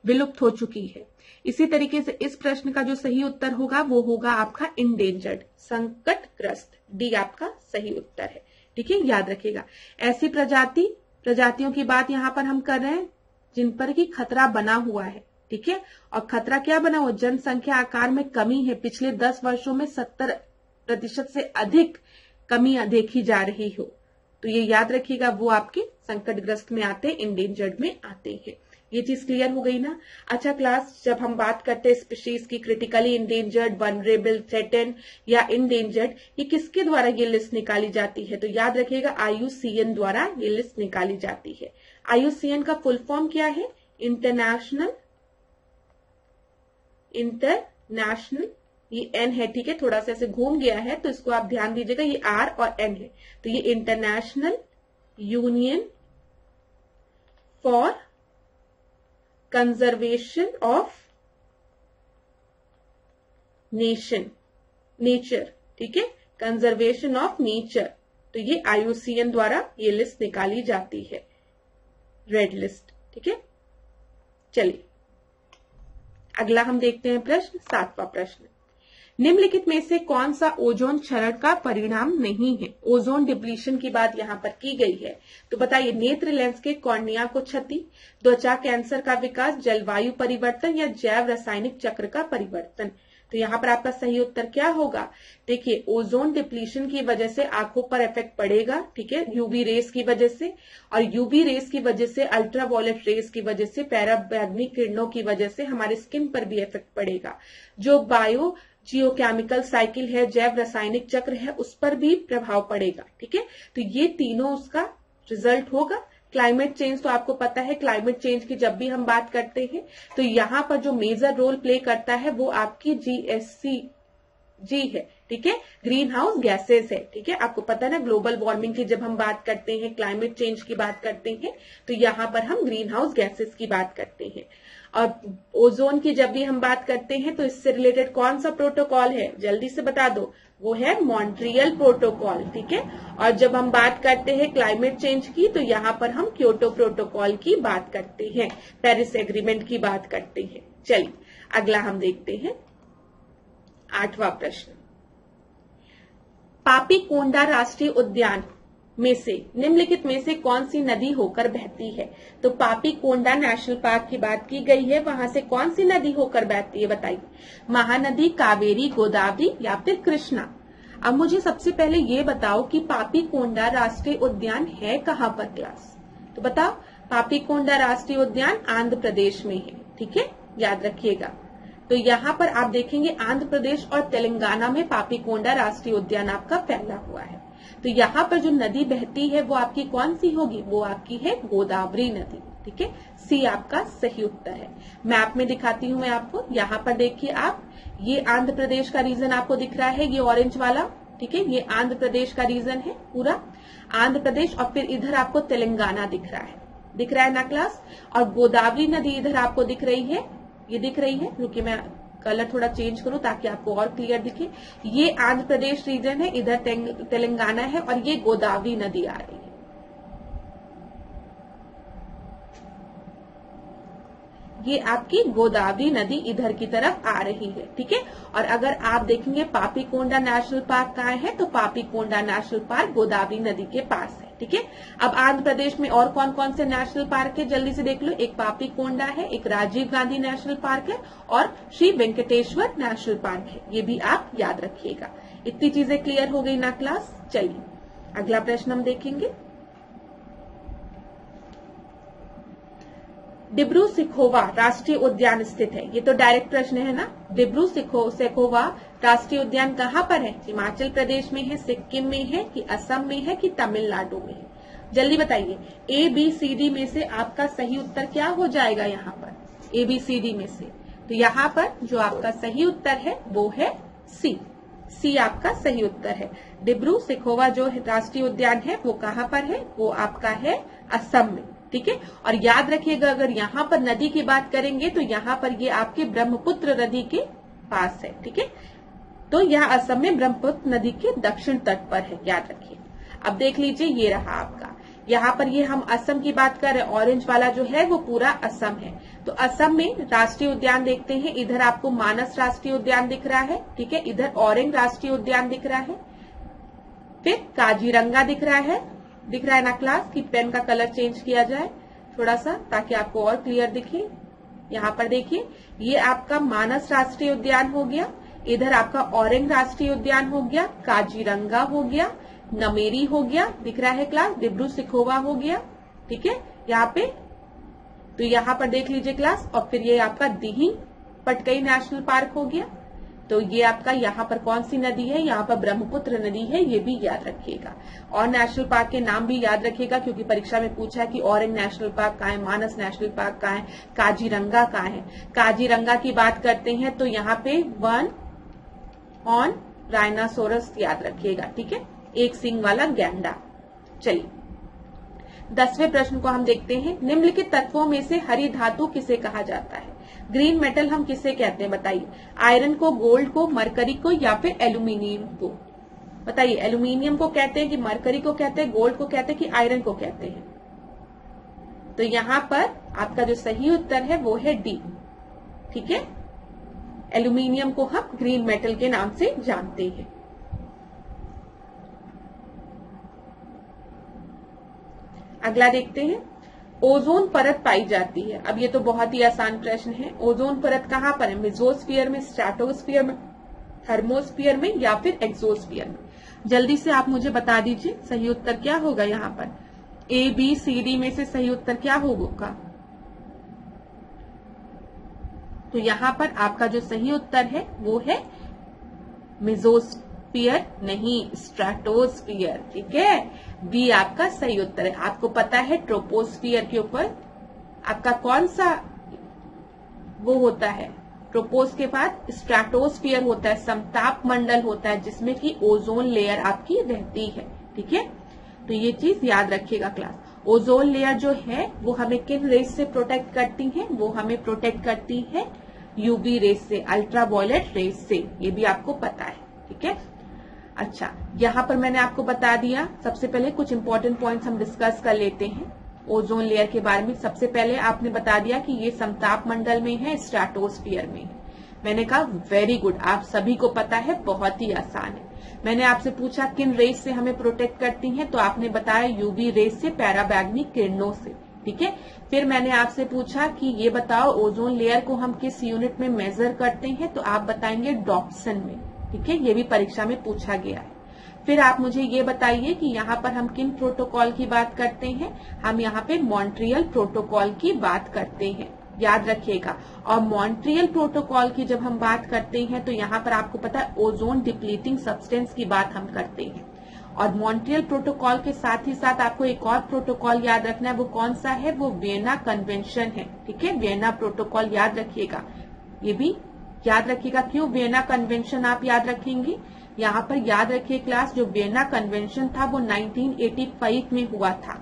विलुप्त हो चुकी है। इसी तरीके से इस प्रश्न का जो सही उत्तर होगा वो होगा आपका इंडेंजर्ड, संकटग्रस्त, डी आपका सही उत्तर है, ठीक है। याद रखिएगा, ऐसी प्रजातियों की बात यहां पर हम कर रहे हैं जिन पर की खतरा बना हुआ है, ठीक है। और खतरा क्या बना हुआ, जनसंख्या आकार में कमी है, पिछले 10 वर्षों में 70% से अधिक कमी देखी जा रही हो, तो ये याद रखिएगा, वो आपके संकटग्रस्त में आते हैं, इंडेंजर्ड में आते हैं। ये चीज क्लियर हो गई ना। अच्छा क्लास, जब हम बात करते हैं स्पीशीज की, क्रिटिकली इंडेंजर्ड, वनरेबल, थ्रेटेन या इंडेंजर्ड, ये किसके द्वारा ये लिस्ट निकाली जाती है, तो याद रखिएगा IUCN द्वारा ये लिस्ट निकाली जाती है। IUCN का फुल फॉर्म क्या है, इंटरनेशनल, ये N है, ठीक है, थोड़ा सा ऐसे घूम गया है तो इसको आप ध्यान दीजिएगा, ये R और N है, तो ये international union for conservation of nature, ठीक है, कंजर्वेशन ऑफ नेचर, तो ये IUCN द्वारा ये लिस्ट निकाली जाती है, रेड लिस्ट, ठीक है। चलिए अगला हम देखते हैं प्रश्न, 7वां प्रश्न। निम्नलिखित में से कौन सा ओजोन क्षरण का परिणाम नहीं है, ओजोन डिप्लीशन की बात यहाँ पर की गई है। तो बताइए, नेत्र लेंस के कॉर्निया को क्षति, त्वचा कैंसर का विकास, जलवायु परिवर्तन या जैव रासायनिक चक्र का परिवर्तन। तो यहाँ पर आपका सही उत्तर क्या होगा, देखिए ओजोन डिप्लीशन की वजह से आंखों पर इफेक्ट पड़ेगा, ठीक है, यूवी रेस की वजह से, और यूवी रेस की वजह से, अल्ट्रावायलेट रेस की वजह से, पैराबैंगनी किरणों की वजह से हमारे स्किन पर भी इफेक्ट पड़ेगा। जो बायो जियोकेमिकल साइकिल है, जैव रासायनिक चक्र है, उस पर भी प्रभाव पड़ेगा, ठीक है। तो ये तीनों उसका रिजल्ट होगा। क्लाइमेट चेंज तो आपको पता है, क्लाइमेट चेंज की जब भी हम बात करते हैं तो यहाँ पर जो मेजर रोल प्ले करता है वो आपकी GHG है, ठीक है, ग्रीन हाउस गैसेस है, ठीक है। आपको पता है ना, ग्लोबल वार्मिंग की जब हम बात करते हैं, क्लाइमेट चेंज की बात करते हैं, तो यहाँ पर हम ग्रीन हाउस गैसेस की बात करते हैं। और ओजोन की जब भी हम बात करते हैं तो इससे रिलेटेड कौन सा प्रोटोकॉल है, जल्दी से बता दो, वो है मॉन्ट्रियल प्रोटोकॉल, ठीक है। और जब हम बात करते हैं क्लाइमेट चेंज की तो यहाँ पर हम क्योटो प्रोटोकॉल की बात करते हैं, पेरिस एग्रीमेंट की बात करते हैं। चलिए अगला हम देखते हैं 8वां प्रश्न। पापीकोंडा राष्ट्रीय उद्यान में से निम्नलिखित में से कौन सी नदी होकर बहती है। तो पापीकोंडा नेशनल पार्क की बात की गई है, वहां से कौन सी नदी होकर बहती है बताइए, महानदी, कावेरी, गोदावरी या फिर कृष्णा। अब मुझे सबसे पहले ये बताओ कि पापीकोंडा राष्ट्रीय उद्यान है कहाँ पर क्लास, तो बताओ। पापीकोंडा राष्ट्रीय उद्यान आंध्र प्रदेश में है, ठीक है, याद रखिएगा। तो यहाँ पर आप देखेंगे आंध्र प्रदेश और तेलंगाना में पापीकोंडा राष्ट्रीय उद्यान आपका फैला हुआ है। तो यहाँ पर जो नदी बहती है वो आपकी कौन सी होगी, वो आपकी है गोदावरी नदी। ठीक है, सी आपका सही उत्तर है। मैप में दिखाती हूँ मैं आपको, यहाँ पर देखिए आप, ये आंध्र प्रदेश का रीजन आपको दिख रहा है, ये ऑरेंज वाला। ठीक है, ये आंध्र प्रदेश का रीजन है पूरा, आंध्र प्रदेश, और फिर इधर आपको तेलंगाना दिख रहा है ना क्लास। और गोदावरी नदी इधर आपको दिख रही है, ये दिख रही है, रुकिए मैं कलर थोड़ा चेंज करूं ताकि आपको और क्लियर दिखे। ये आंध्र प्रदेश रीजन है, इधर तेलंगाना है, और ये गोदावरी नदी आ रही है। ये आपकी गोदावरी नदी इधर की तरफ आ रही है। ठीक है, और अगर आप देखेंगे पापीकोंडा नेशनल पार्क कहाँ है, तो पापीकोंडा नेशनल पार्क गोदावरी नदी के पास है। ठीक है, अब आंध्र प्रदेश में और कौन कौन से नेशनल पार्क है जल्दी से देख लो। एक पापीकोंडा है, एक राजीव गांधी नेशनल पार्क है, और श्री वेंकटेश्वर नेशनल पार्क है। ये भी आप याद रखिएगा। इतनी चीजें क्लियर हो गई ना क्लास। चलिए अगला प्रश्न हम देखेंगे। डिब्रू सिखोवा राष्ट्रीय उद्यान स्थित है, ये तो डायरेक्ट प्रश्न है ना। डिब्रू सिखोवा राष्ट्रीय उद्यान कहाँ पर है, हिमाचल प्रदेश में है, सिक्किम में है, कि असम में है, कि तमिलनाडु में है? जल्दी बताइए, ए बी सी डी में से आपका सही उत्तर क्या हो जाएगा यहाँ पर, ए बी सी डी में से? तो यहाँ पर जो आपका सही उत्तर है वो है सी, सी आपका सही उत्तर है। डिब्रू सिखोवा जो राष्ट्रीय उद्यान है वो कहाँ पर है, वो आपका है असम में। ठीक है, और याद रखिएगा अगर यहाँ पर नदी की बात करेंगे तो यहाँ पर ये आपके ब्रह्मपुत्र नदी के पास है। ठीक है, तो यह असम में ब्रह्मपुत्र नदी के दक्षिण तट पर है, याद रखिए। अब देख लीजिए, ये रहा आपका, यहाँ पर ये हम असम की बात कर रहे हैं, ऑरेंज वाला जो है वो पूरा असम है। तो असम में राष्ट्रीय उद्यान देखते हैं, इधर आपको मानस राष्ट्रीय उद्यान दिख रहा है। ठीक है, इधर औरंग राष्ट्रीय उद्यान दिख रहा है, फिर काजीरंगा दिख रहा है ना क्लास। की पेन का कलर चेंज किया जाए थोड़ा सा ताकि आपको और क्लियर दिखे। यहाँ पर देखिए, ये आपका मानस राष्ट्रीय उद्यान हो गया, इधर आपका औरंग राष्ट्रीय उद्यान हो गया, काजीरंगा हो गया, नमेरी हो गया, दिख रहा है क्लास, डिब्रू सिखोवा हो गया। ठीक है, यहाँ पे तो यहाँ पर देख लीजिए क्लास, और फिर ये आपका दिहिंग पटकई नेशनल पार्क हो गया। तो ये आपका यहाँ पर कौन सी नदी है, यहाँ पर ब्रह्मपुत्र नदी है, ये भी याद रखिएगा। और नेशनल पार्क के नाम भी याद रखिएगा क्योंकि परीक्षा में पूछा है कि औरंग नेशनल पार्क कहाँ है, मानस नेशनल पार्क कहाँ है, काजीरंगा कहाँ है। काजीरंगा की बात करते हैं तो यहाँ पे वन ऑन राइनासोरस याद रखिएगा। ठीक है, एक सींग वाला गैंडा। चलिए 10वें प्रश्न को हम देखते हैं। निम्नलिखित तत्वों में से हरी धातु किसे कहा जाता है? ग्रीन मेटल हम किसे कहते हैं बताइए? आयरन को, गोल्ड को, मरकरी को, या फिर एल्यूमिनियम को? बताइए, एल्यूमिनियम को कहते हैं कि मरकरी को कहते हैं, गोल्ड को कहते हैं कि आयरन को कहते हैं? तो यहाँ पर आपका जो सही उत्तर है वो है डी। ठीक है, एल्यूमिनियम को हम ग्रीन मेटल के नाम से जानते हैं। अगला देखते हैं, ओजोन परत पाई जाती है। अब ये तो बहुत ही आसान प्रश्न है। ओजोन परत कहाँ पर है? मेसोस्फीयर में, स्ट्रेटोस्फीयर में, थर्मोस्फीयर में, या फिर एक्सोस्फीयर में? जल्दी से आप मुझे बता दीजिए सही उत्तर क्या होगा यहाँ पर। ए बी सी डी में से सही उत्तर क्या होगा? तो यहाँ पर आपका जो सही उत्तर है वो है मेसोस्फीयर, नहीं स्ट्रेटोस्फीयर। ठीक है, बी आपका सही उत्तर है। आपको पता है ट्रोपोस्फीयर के ऊपर आपका कौन सा वो होता है? ट्रोपोस के बाद स्ट्रेटोस्फीयर होता है, समताप मंडल होता है जिसमें कि ओजोन लेयर आपकी रहती है। ठीक है, तो ये चीज याद रखिएगा क्लास। ओजोन लेयर जो है वो हमें किन रेस से प्रोटेक्ट करती है? वो हमें प्रोटेक्ट करती है यूवी रेस से, अल्ट्रावायलेट रेस से, ये भी आपको पता है। ठीक है, अच्छा यहाँ पर मैंने आपको बता दिया। सबसे पहले कुछ इंपॉर्टेंट पॉइंट्स हम डिस्कस कर लेते हैं ओजोन लेयर के बारे में। सबसे पहले आपने बता दिया कि ये समताप मंडल में है, स्ट्रेटोस्फीयर में है। मैंने कहा वेरी गुड, आप सभी को पता है, बहुत ही आसान है। मैंने आपसे पूछा किन रेस से हमें प्रोटेक्ट करती हैं, तो आपने बताया यूवी रेस से, पैराबैग्निक किरणों से। ठीक है, फिर मैंने आपसे पूछा कि ये बताओ ओजोन लेयर को हम किस यूनिट में मेजर करते हैं, तो आप बताएंगे डॉप्सन में। ठीक है, ये भी परीक्षा में पूछा गया है। फिर आप मुझे ये बताइए कि यहाँ पर हम किन प्रोटोकॉल की बात करते हैं? हम यहाँ पे मॉन्ट्रियल प्रोटोकॉल की बात करते हैं। याद रखिएगा। और मॉन्ट्रियल प्रोटोकॉल की जब हम बात करते हैं तो यहाँ पर आपको पता है ओजोन डिप्लीटिंग सब्सटेंस की बात हम करते हैं। और मॉन्ट्रियल प्रोटोकॉल के साथ ही साथ आपको एक और प्रोटोकॉल याद रखना है, वो कौन सा है, वो वियना कन्वेंशन है। ठीक है, वियना प्रोटोकॉल याद रखिएगा, ये भी याद रखिएगा। क्यों वियना कन्वेंशन आप याद रखेंगे, यहाँ पर याद रखिए क्लास, जो वियना कन्वेंशन था वो 1985 में हुआ था,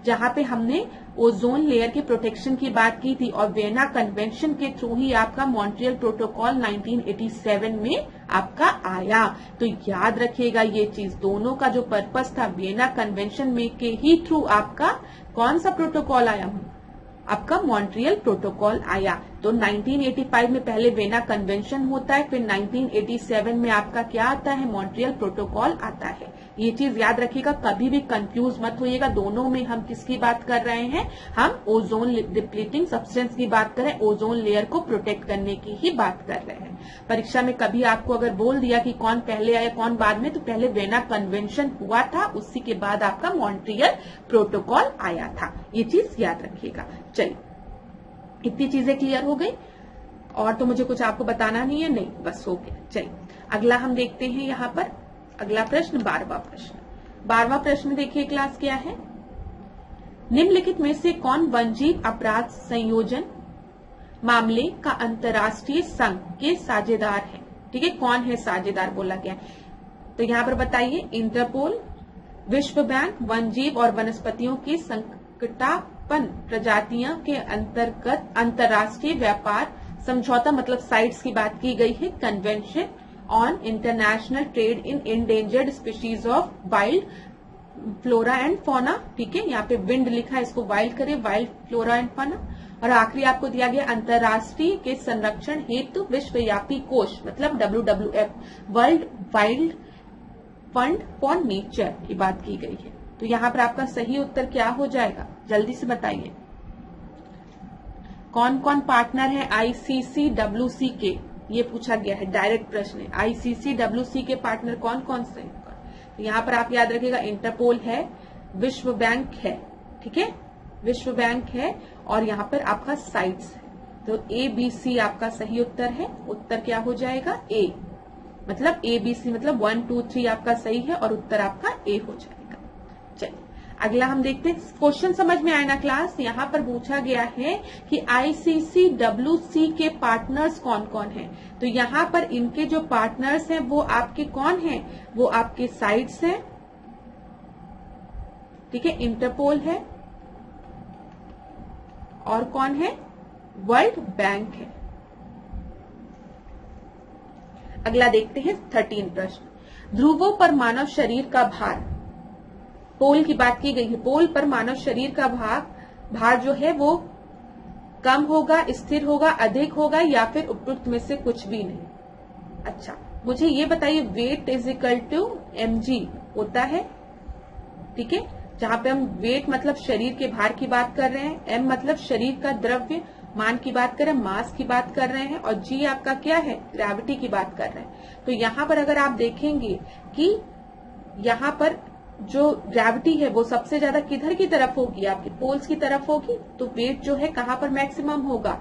जहां पे हमने ओजोन लेयर के प्रोटेक्शन की बात की थी। और वियना कन्वेंशन के थ्रू ही आपका मॉन्ट्रियल प्रोटोकॉल 1987 में आपका आया। तो याद रखिएगा ये चीज, दोनों का जो पर्पस था वियना कन्वेंशन में के ही थ्रू आपका कौन सा प्रोटोकॉल आया, आपका मॉन्ट्रियल प्रोटोकॉल आया। तो 1985 में पहले वियना कन्वेंशन होता है, फिर 1987 में आपका क्या आता है, मॉन्ट्रियल प्रोटोकॉल आता है। ये चीज याद रखिएगा, कभी भी कंफ्यूज मत होइएगा। दोनों में हम किसकी बात कर रहे हैं, हम ओजोन डिप्लीटिंग सब्सटेंस की बात कर रहे हैं, ओजोन लेयर को प्रोटेक्ट करने की ही बात कर रहे हैं। परीक्षा में कभी आपको अगर बोल दिया कि कौन पहले आया कौन बाद में, तो पहले वियना कन्वेंशन हुआ था, उसी के बाद आपका मॉन्ट्रियल प्रोटोकॉल आया था। ये चीज याद रखिएगा। चलिए, इतनी चीजें क्लियर हो गई, और तो मुझे कुछ आपको बताना नहीं है, नहीं बस हो गया। चलिए अगला हम देखते हैं, यहाँ पर अगला प्रश्न 12वां प्रश्न। 12वां प्रश्न देखिए क्लास क्या है, निम्नलिखित में से कौन वन्यजीव अपराध संयोजन मामले का अंतर्राष्ट्रीय संघ के साझेदार है। ठीक है, कौन है साझेदार बोला गया, तो यहाँ पर बताइए, इंटरपोल, विश्व बैंक, वन्यजीव और वनस्पतियों की संकटापन्न प्रजातियों के अंतर्गत अंतर्राष्ट्रीय व्यापार समझौता, मतलब साइट्स की बात की गई है, convention on international trade in endangered species of wild flora and fauna. ठीक है, यहाँ पे विंड लिखा है, इसको वाइल्ड करें, वाइल्ड फ्लोरा एंड फौना। और आखिरी आपको दिया गया अंतर्राष्ट्रीय के संरक्षण हेतु विश्वव्यापी कोष, मतलब WWF, world wild fund for nature की बात की गई है। तो यहाँ पर आपका सही उत्तर क्या हो जाएगा, जल्दी से बताइए। कौन कौन पार्टनर है ICCWC के, ये पूछा गया है, डायरेक्ट प्रश्न है। ICCWC के पार्टनर कौन कौन से हैं, तो यहाँ पर आप याद रखिएगा, इंटरपोल है, विश्व बैंक है, ठीक है, विश्व बैंक है, और यहाँ पर आपका साइट्स है। तो ABC आपका सही उत्तर है। उत्तर क्या हो जाएगा, A, मतलब ABC मतलब 1 2 3 आपका सही है, और उत्तर आपका A हो जाएगा। चलिए अगला हम देखते हैं, क्वेश्चन समझ में आया ना क्लास। यहाँ पर पूछा गया है कि ICCWC के पार्टनर्स कौन कौन हैं। तो यहाँ पर इनके जो पार्टनर्स हैं वो आपके कौन हैं, वो आपके साइट्स हैं, ठीक है, इंटरपोल है, और कौन है, वर्ल्ड बैंक है। अगला देखते हैं 13 प्रश्न, ध्रुवों पर मानव शरीर का भार, पोल की बात की गई है, पोल पर मानव शरीर का भार जो है वो कम होगा, स्थिर होगा, अधिक होगा, या फिर उपरोक्त में से कुछ भी नहीं। अच्छा मुझे ये बताइए, weight is equal to mg होता है, ठीक है, जहां पे हम वेट मतलब शरीर के भार की बात कर रहे हैं, m मतलब शरीर का द्रव्य मान की बात कर रहे हैं, मास की बात कर रहे हैं, और g आपका क्या है, ग्रेविटी की बात कर रहे हैं। तो यहाँ पर अगर आप देखेंगे कि यहाँ पर जो ग्रेविटी है वो सबसे ज्यादा किधर की तरफ होगी, आपके पोल्स की तरफ होगी, तो वेट जो है कहाँ पर मैक्सिमम होगा,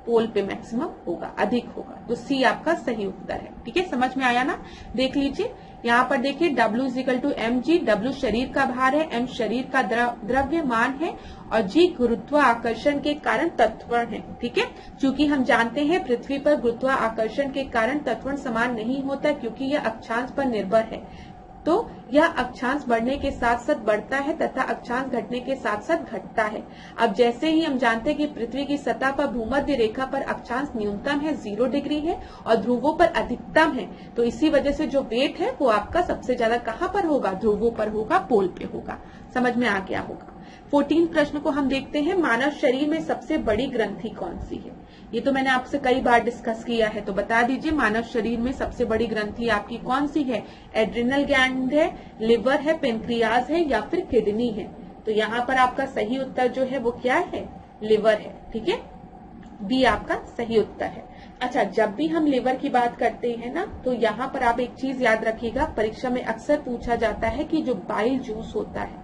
पोल पे मैक्सिमम होगा, अधिक होगा। तो C आपका सही उत्तर है। ठीक है, समझ में आया ना। देख लीजिए यहाँ पर देखिए, W is equal to mg, W शरीर का भार है, m शरीर का द्रव्यमान है, और G गुरुत्वाकर्षण के कारण तत्वण है। ठीक है, क्योंकि हम जानते हैं पृथ्वी पर गुरुत्वाकर्षण के कारण तत्वण समान नहीं होता, क्योंकि यह अक्षांश पर निर्भर है। तो यह अक्षांश बढ़ने के साथ साथ बढ़ता है तथा अक्षांश घटने के साथ साथ घटता है। अब जैसे ही हम जानते हैं कि पृथ्वी की सतह पर भूमध्य रेखा पर अक्षांश न्यूनतम है 0 डिग्री है, और ध्रुवों पर अधिकतम है, तो इसी वजह से जो वेट है वो आपका सबसे ज्यादा कहाँ पर होगा, ध्रुवों पर होगा, पोल पे होगा। समझ में आ गया होगा। 14 प्रश्न को हम देखते हैं, मानव शरीर में सबसे बड़ी ग्रंथि कौन सी है। ये तो मैंने आपसे कई बार डिस्कस किया है, तो बता दीजिए मानव शरीर में सबसे बड़ी ग्रंथि आपकी कौन सी है, एड्रिनल ग्लैंड है, लिवर है, पेनक्रियाज है, या फिर किडनी है। तो यहाँ पर आपका सही उत्तर जो है वो क्या है, लिवर है। ठीक है, बी आपका सही उत्तर है। अच्छा, जब भी हम लिवर की बात करते हैं ना, तो यहाँ पर आप एक चीज याद रखिएगा, परीक्षा में अक्सर पूछा जाता है कि जो बाइल जूस होता है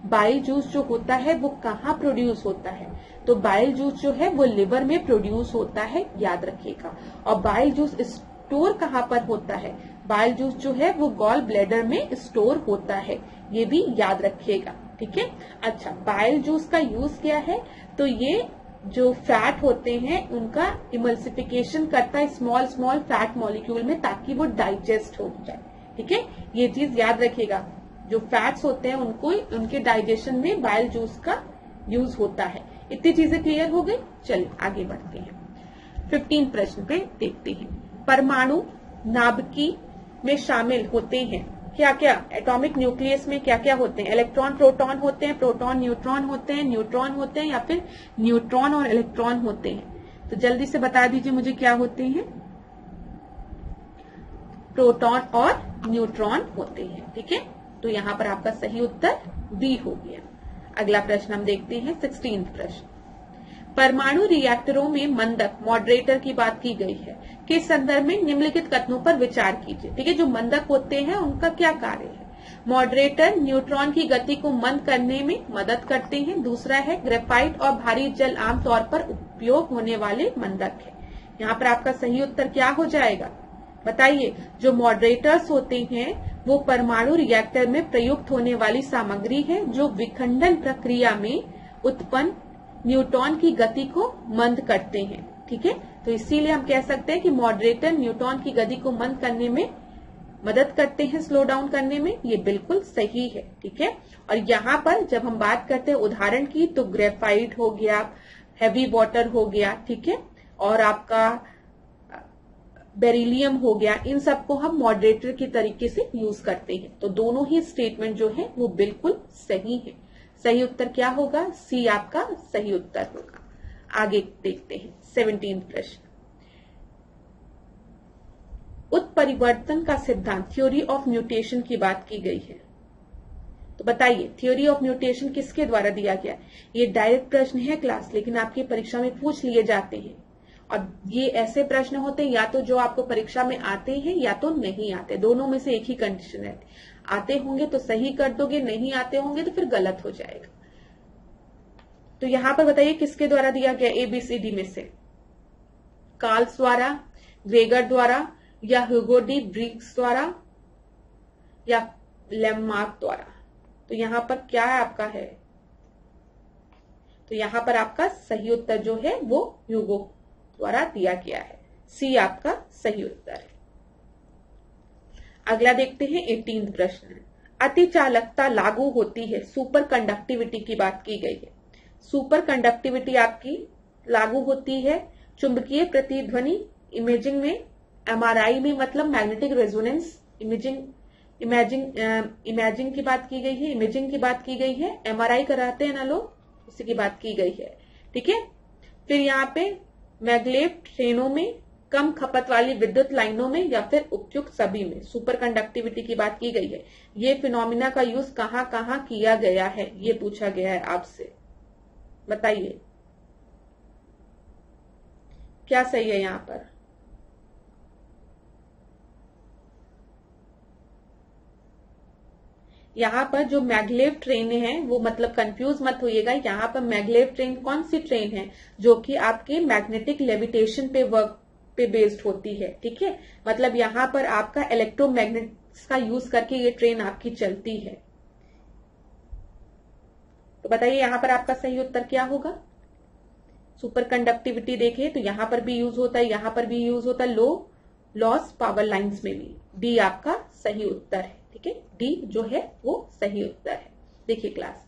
बाइल जूस जो होता है वो कहाँ प्रोड्यूस होता है? तो बाइल जूस जो है वो लिवर में प्रोड्यूस होता है, याद रखिएगा। और बाइल जूस स्टोर कहाँ पर होता है? बाइल जूस जो है वो गॉल ब्लैडर में स्टोर होता है, ये भी याद रखिएगा, ठीक है। अच्छा, बाइल जूस का यूज क्या है? तो ये जो फैट होते हैं उनका इमल्सिफिकेशन करता है स्मॉल स्मॉल फैट मॉलिक्यूल में, ताकि वो डाइजेस्ट हो जाए, ठीक है। ये चीज याद रखिएगा, जो फैट्स होते हैं उनको उनके डाइजेशन में बाइल जूस का यूज होता है। इतनी चीजें क्लियर हो गई। चलिए आगे बढ़ते हैं। 15 प्रश्न पे देखते हैं। परमाणु नाभिकी में शामिल होते हैं क्या क्या? एटॉमिक न्यूक्लियस में क्या क्या होते हैं? इलेक्ट्रॉन प्रोटॉन होते हैं, प्रोटॉन न्यूट्रॉन होते हैं, न्यूट्रॉन होते हैं, या फिर न्यूट्रॉन और इलेक्ट्रॉन होते हैं? तो जल्दी से बता दीजिए मुझे क्या होते हैं। प्रोटॉन और न्यूट्रॉन होते हैं, ठीक है। तो यहाँ पर आपका सही उत्तर बी हो गया। अगला प्रश्न हम देखते हैं 16 प्रश्न। परमाणु रिएक्टरों में मंदक मॉडरेटर की बात की गई है, के संदर्भ में निम्नलिखित कथनों पर विचार कीजिए, ठीक है। जो मंदक होते हैं उनका क्या कार्य है? मॉडरेटर न्यूट्रॉन की गति को मंद करने में मदद करते हैं। दूसरा है ग्रेफाइट और भारी जल आमतौर पर उपयोग होने वाले मंदक है। यहाँ पर आपका सही उत्तर क्या हो जाएगा? बताइए। जो मॉडरेटर्स होते हैं वो परमाणु रिएक्टर में प्रयुक्त होने वाली सामग्री है जो विखंडन प्रक्रिया में उत्पन्न न्यूट्रॉन की गति को मंद करते हैं, ठीक है। तो इसीलिए हम कह सकते हैं कि मॉडरेटर न्यूट्रॉन की गति को मंद करने में मदद करते हैं, स्लो डाउन करने में। ये बिल्कुल सही है, ठीक है। और यहाँ पर जब हम बात करते हैं उदाहरण की, तो ग्रेफाइट हो गया, हैवी वाटर हो गया, ठीक है, और आपका बेरिलियम हो गया, इन सबको हम मॉडरेटर के तरीके से यूज करते हैं। तो दोनों ही स्टेटमेंट जो है वो बिल्कुल सही है। सही उत्तर क्या होगा? सी आपका सही उत्तर होगा। आगे देखते हैं 17 प्रश्न। उत्परिवर्तन का सिद्धांत, थ्योरी ऑफ म्यूटेशन की बात की गई है। तो बताइए, थ्योरी ऑफ म्यूटेशन किसके द्वारा दिया गया? ये डायरेक्ट प्रश्न है क्लास, लेकिन आपकी परीक्षा में पूछ लिए जाते हैं। और ये ऐसे प्रश्न होते हैं या तो जो आपको परीक्षा में आते हैं या तो नहीं आते, दोनों में से एक ही कंडीशन रहती है। आते होंगे तो सही कर दोगे, नहीं आते होंगे तो फिर गलत हो जाएगा। तो यहां पर बताइए किसके द्वारा दिया गया? एबीसीडी में से कार्ल्स द्वारा, ग्रेगर द्वारा, या ह्यूगो डी ब्रिग्स द्वारा, या लेमार्क द्वारा? तो यहां पर क्या आपका है? तो यहां पर आपका सही उत्तर जो है वो ह्यूगो द्वारा दिया गया है। सी आपका सही उत्तर है। अगला देखते हैं 18 प्रश्न। अतिचालकता लागू होती है, सुपर कंडक्टिविटी की बात की गई है। सुपर कंडक्टिविटी आपकी लागू होती है चुंबकीय प्रतिध्वनि इमेजिंग में, एमआरआई में, मतलब मैग्नेटिक रेजोनेंस इमेजिंग की बात की गई है, इमेजिंग की बात की गई है। एमआरआई कराते हैं ना लोग, उसी की बात की गई है, ठीक है। फिर यहाँ पे मैग्लेव ट्रेनों में, कम खपत वाली विद्युत लाइनों में, या फिर उपयुक्त सभी में सुपर कंडक्टिविटी की बात की गई है। ये फिनोमिना का यूज कहाँ कहाँ किया गया है, ये पूछा गया है आपसे। बताइए क्या सही है यहाँ पर? यहाँ पर जो मैग्लेव ट्रेन है वो, मतलब कंफ्यूज मत होइएगा, यहाँ पर मैग्लेव ट्रेन कौन सी ट्रेन है? जो कि आपके मैग्नेटिक लेविटेशन पे वर्क पे बेस्ड होती है, ठीक है। मतलब यहाँ पर आपका इलेक्ट्रोमैग्नेट्स का यूज करके ये ट्रेन आपकी चलती है। तो बताइए यहाँ पर आपका सही उत्तर क्या होगा? सुपर कंडक्टिविटी देखें तो यहाँ पर भी यूज होता है, यहाँ पर भी यूज होता है, लो लॉस पावर लाइंस में भी। डी आपका सही उत्तर है, ठीक है। डी जो है वो सही उत्तर है। देखिए क्लास,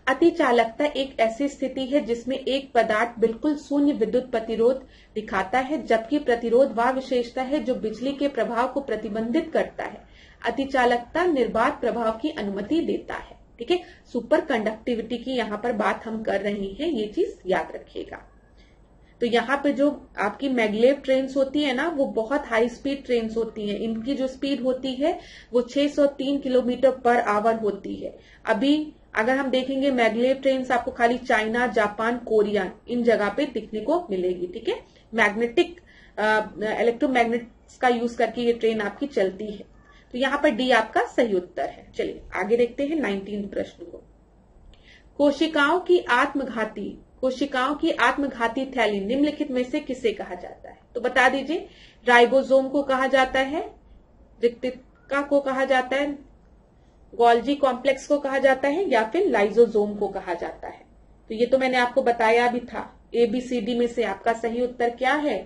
अतिचालकता एक ऐसी स्थिति है जिसमें एक पदार्थ बिल्कुल शून्य विद्युत प्रतिरोध दिखाता है, जबकि प्रतिरोध वह विशेषता है जो बिजली के प्रभाव को प्रतिबंधित करता है। अतिचालकता निर्बाध प्रभाव की अनुमति देता है, ठीक है। सुपर कंडक्टिविटी की यहाँ पर बात हम कर रहे हैं, ये चीज याद रखिएगा। तो यहाँ पे जो आपकी मैग्लेव ट्रेन्स होती है ना, वो बहुत हाई स्पीड ट्रेन्स होती हैं। इनकी जो स्पीड होती है वो 603 किलोमीटर पर आवर होती है। अभी अगर हम देखेंगे मैग्लेव ट्रेन्स आपको खाली चाइना, जापान, कोरिया इन जगह पे दिखने को मिलेगी, ठीक है। मैग्नेटिक इलेक्ट्रोमैग्नेट्स का यूज करके ये ट्रेन आपकी चलती है। तो यहाँ पर डी आपका सही उत्तर है। चलिए आगे देखते हैं 19 प्रश्न को। कोशिकाओं की आत्मघाती थैली निम्नलिखित में से किसे कहा जाता है? तो बता दीजिए, राइबोसोम को कहा जाता है, रिक्तिका को कहा जाता है, गोल्जी कॉम्प्लेक्स को कहा जाता है, या फिर लाइसोसोम को कहा जाता है। तो ये तो मैंने आपको बताया भी था। ABCD में से आपका सही उत्तर क्या है?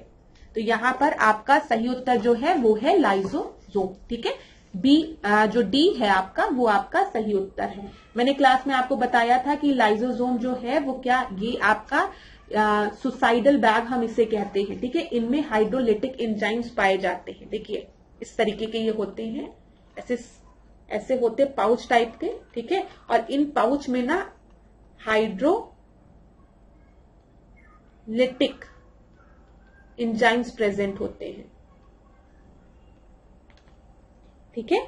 तो यहां पर आपका सही उत्तर जो है वो है लाइसोसोम। ठीक है, जो D है आपका वो आपका सही उत्तर है। मैंने क्लास में आपको बताया था कि लाइसोसोम जो है वो क्या, ये आपका सुसाइडल बैग हम इसे कहते हैं। ठीक है, इनमें हाइड्रोलिटिक एंजाइम्स पाए जाते हैं। देखिए इस तरीके के ये होते हैं, ऐसे होते पाउच टाइप के। ठीक है, और इन पाउच में ना हाइड्रोलिटिक एंजाइम्स प्रेजेंट होते हैं। ठीक है,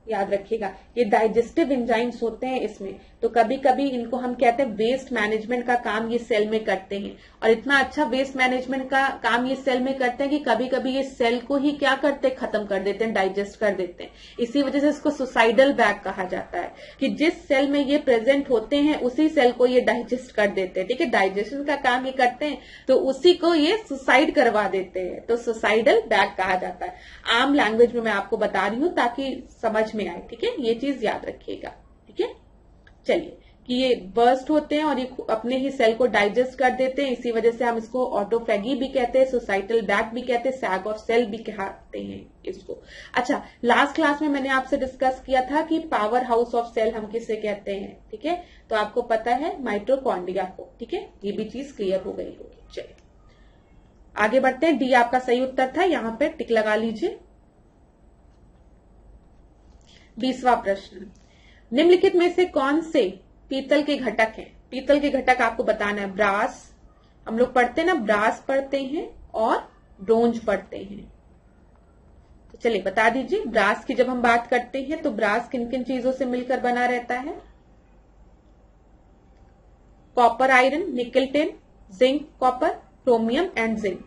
याद रखिएगा, ये डाइजेस्टिव एंजाइम्स होते हैं इसमें। तो कभी कभी इनको हम कहते हैं वेस्ट मैनेजमेंट का काम ये सेल में करते हैं, और इतना अच्छा वेस्ट मैनेजमेंट का काम ये सेल में करते हैं कि कभी कभी ये सेल को ही क्या करते हैं, खत्म कर देते हैं, डाइजेस्ट कर देते हैं। इसी वजह से इसको सुसाइडल बैग कहा जाता है कि जिस सेल में ये प्रेजेंट होते हैं उसी सेल को ये डाइजेस्ट कर देते हैं। ठीक है, डाइजेशन का काम ये करते हैं, तो उसी को ये सुसाइड करवा देते हैं, तो सुसाइडल बैग कहा जाता है। आम लैंग्वेज में मैं आपको बता रही हूं ताकि समझ में आए। ठीक है, ये चीज याद रखिएगा। ठीक है, चलिए, कि ये बर्स्ट होते हैं और ये अपने ही सेल को डाइजेस्ट कर देते हैं, इसी वजह से हम इसको ऑटोफेगी भी कहते हैं, सोसाइटल बैग भी कहते हैं, सैग ऑफ सेल भी कहते हैं इसको। अच्छा, लास्ट क्लास में मैंने आपसे डिस्कस किया था कि पावर हाउस ऑफ सेल हम किसे कहते हैं। ठीक है, तो आपको पता है माइटोकॉन्ड्रिया को। ठीक है, ये भी चीज क्लियर हो गई होगी। चलिए आगे बढ़ते हैं। डी आपका सही उत्तर था, यहां पे टिक लगा लीजिए। 20वां प्रश्न, निम्नलिखित में से कौन से पीतल के घटक हैं? पीतल के घटक आपको बताना है। ब्रास हम लोग पढ़ते हैं ना, ब्रास पढ़ते हैं और ब्रोंज पढ़ते हैं। तो चलिए बता दीजिए, ब्रास की जब हम बात करते हैं तो ब्रास किन किन चीजों से मिलकर बना रहता है? कॉपर आयरन, निकल tin, zinc copper, chromium and zinc.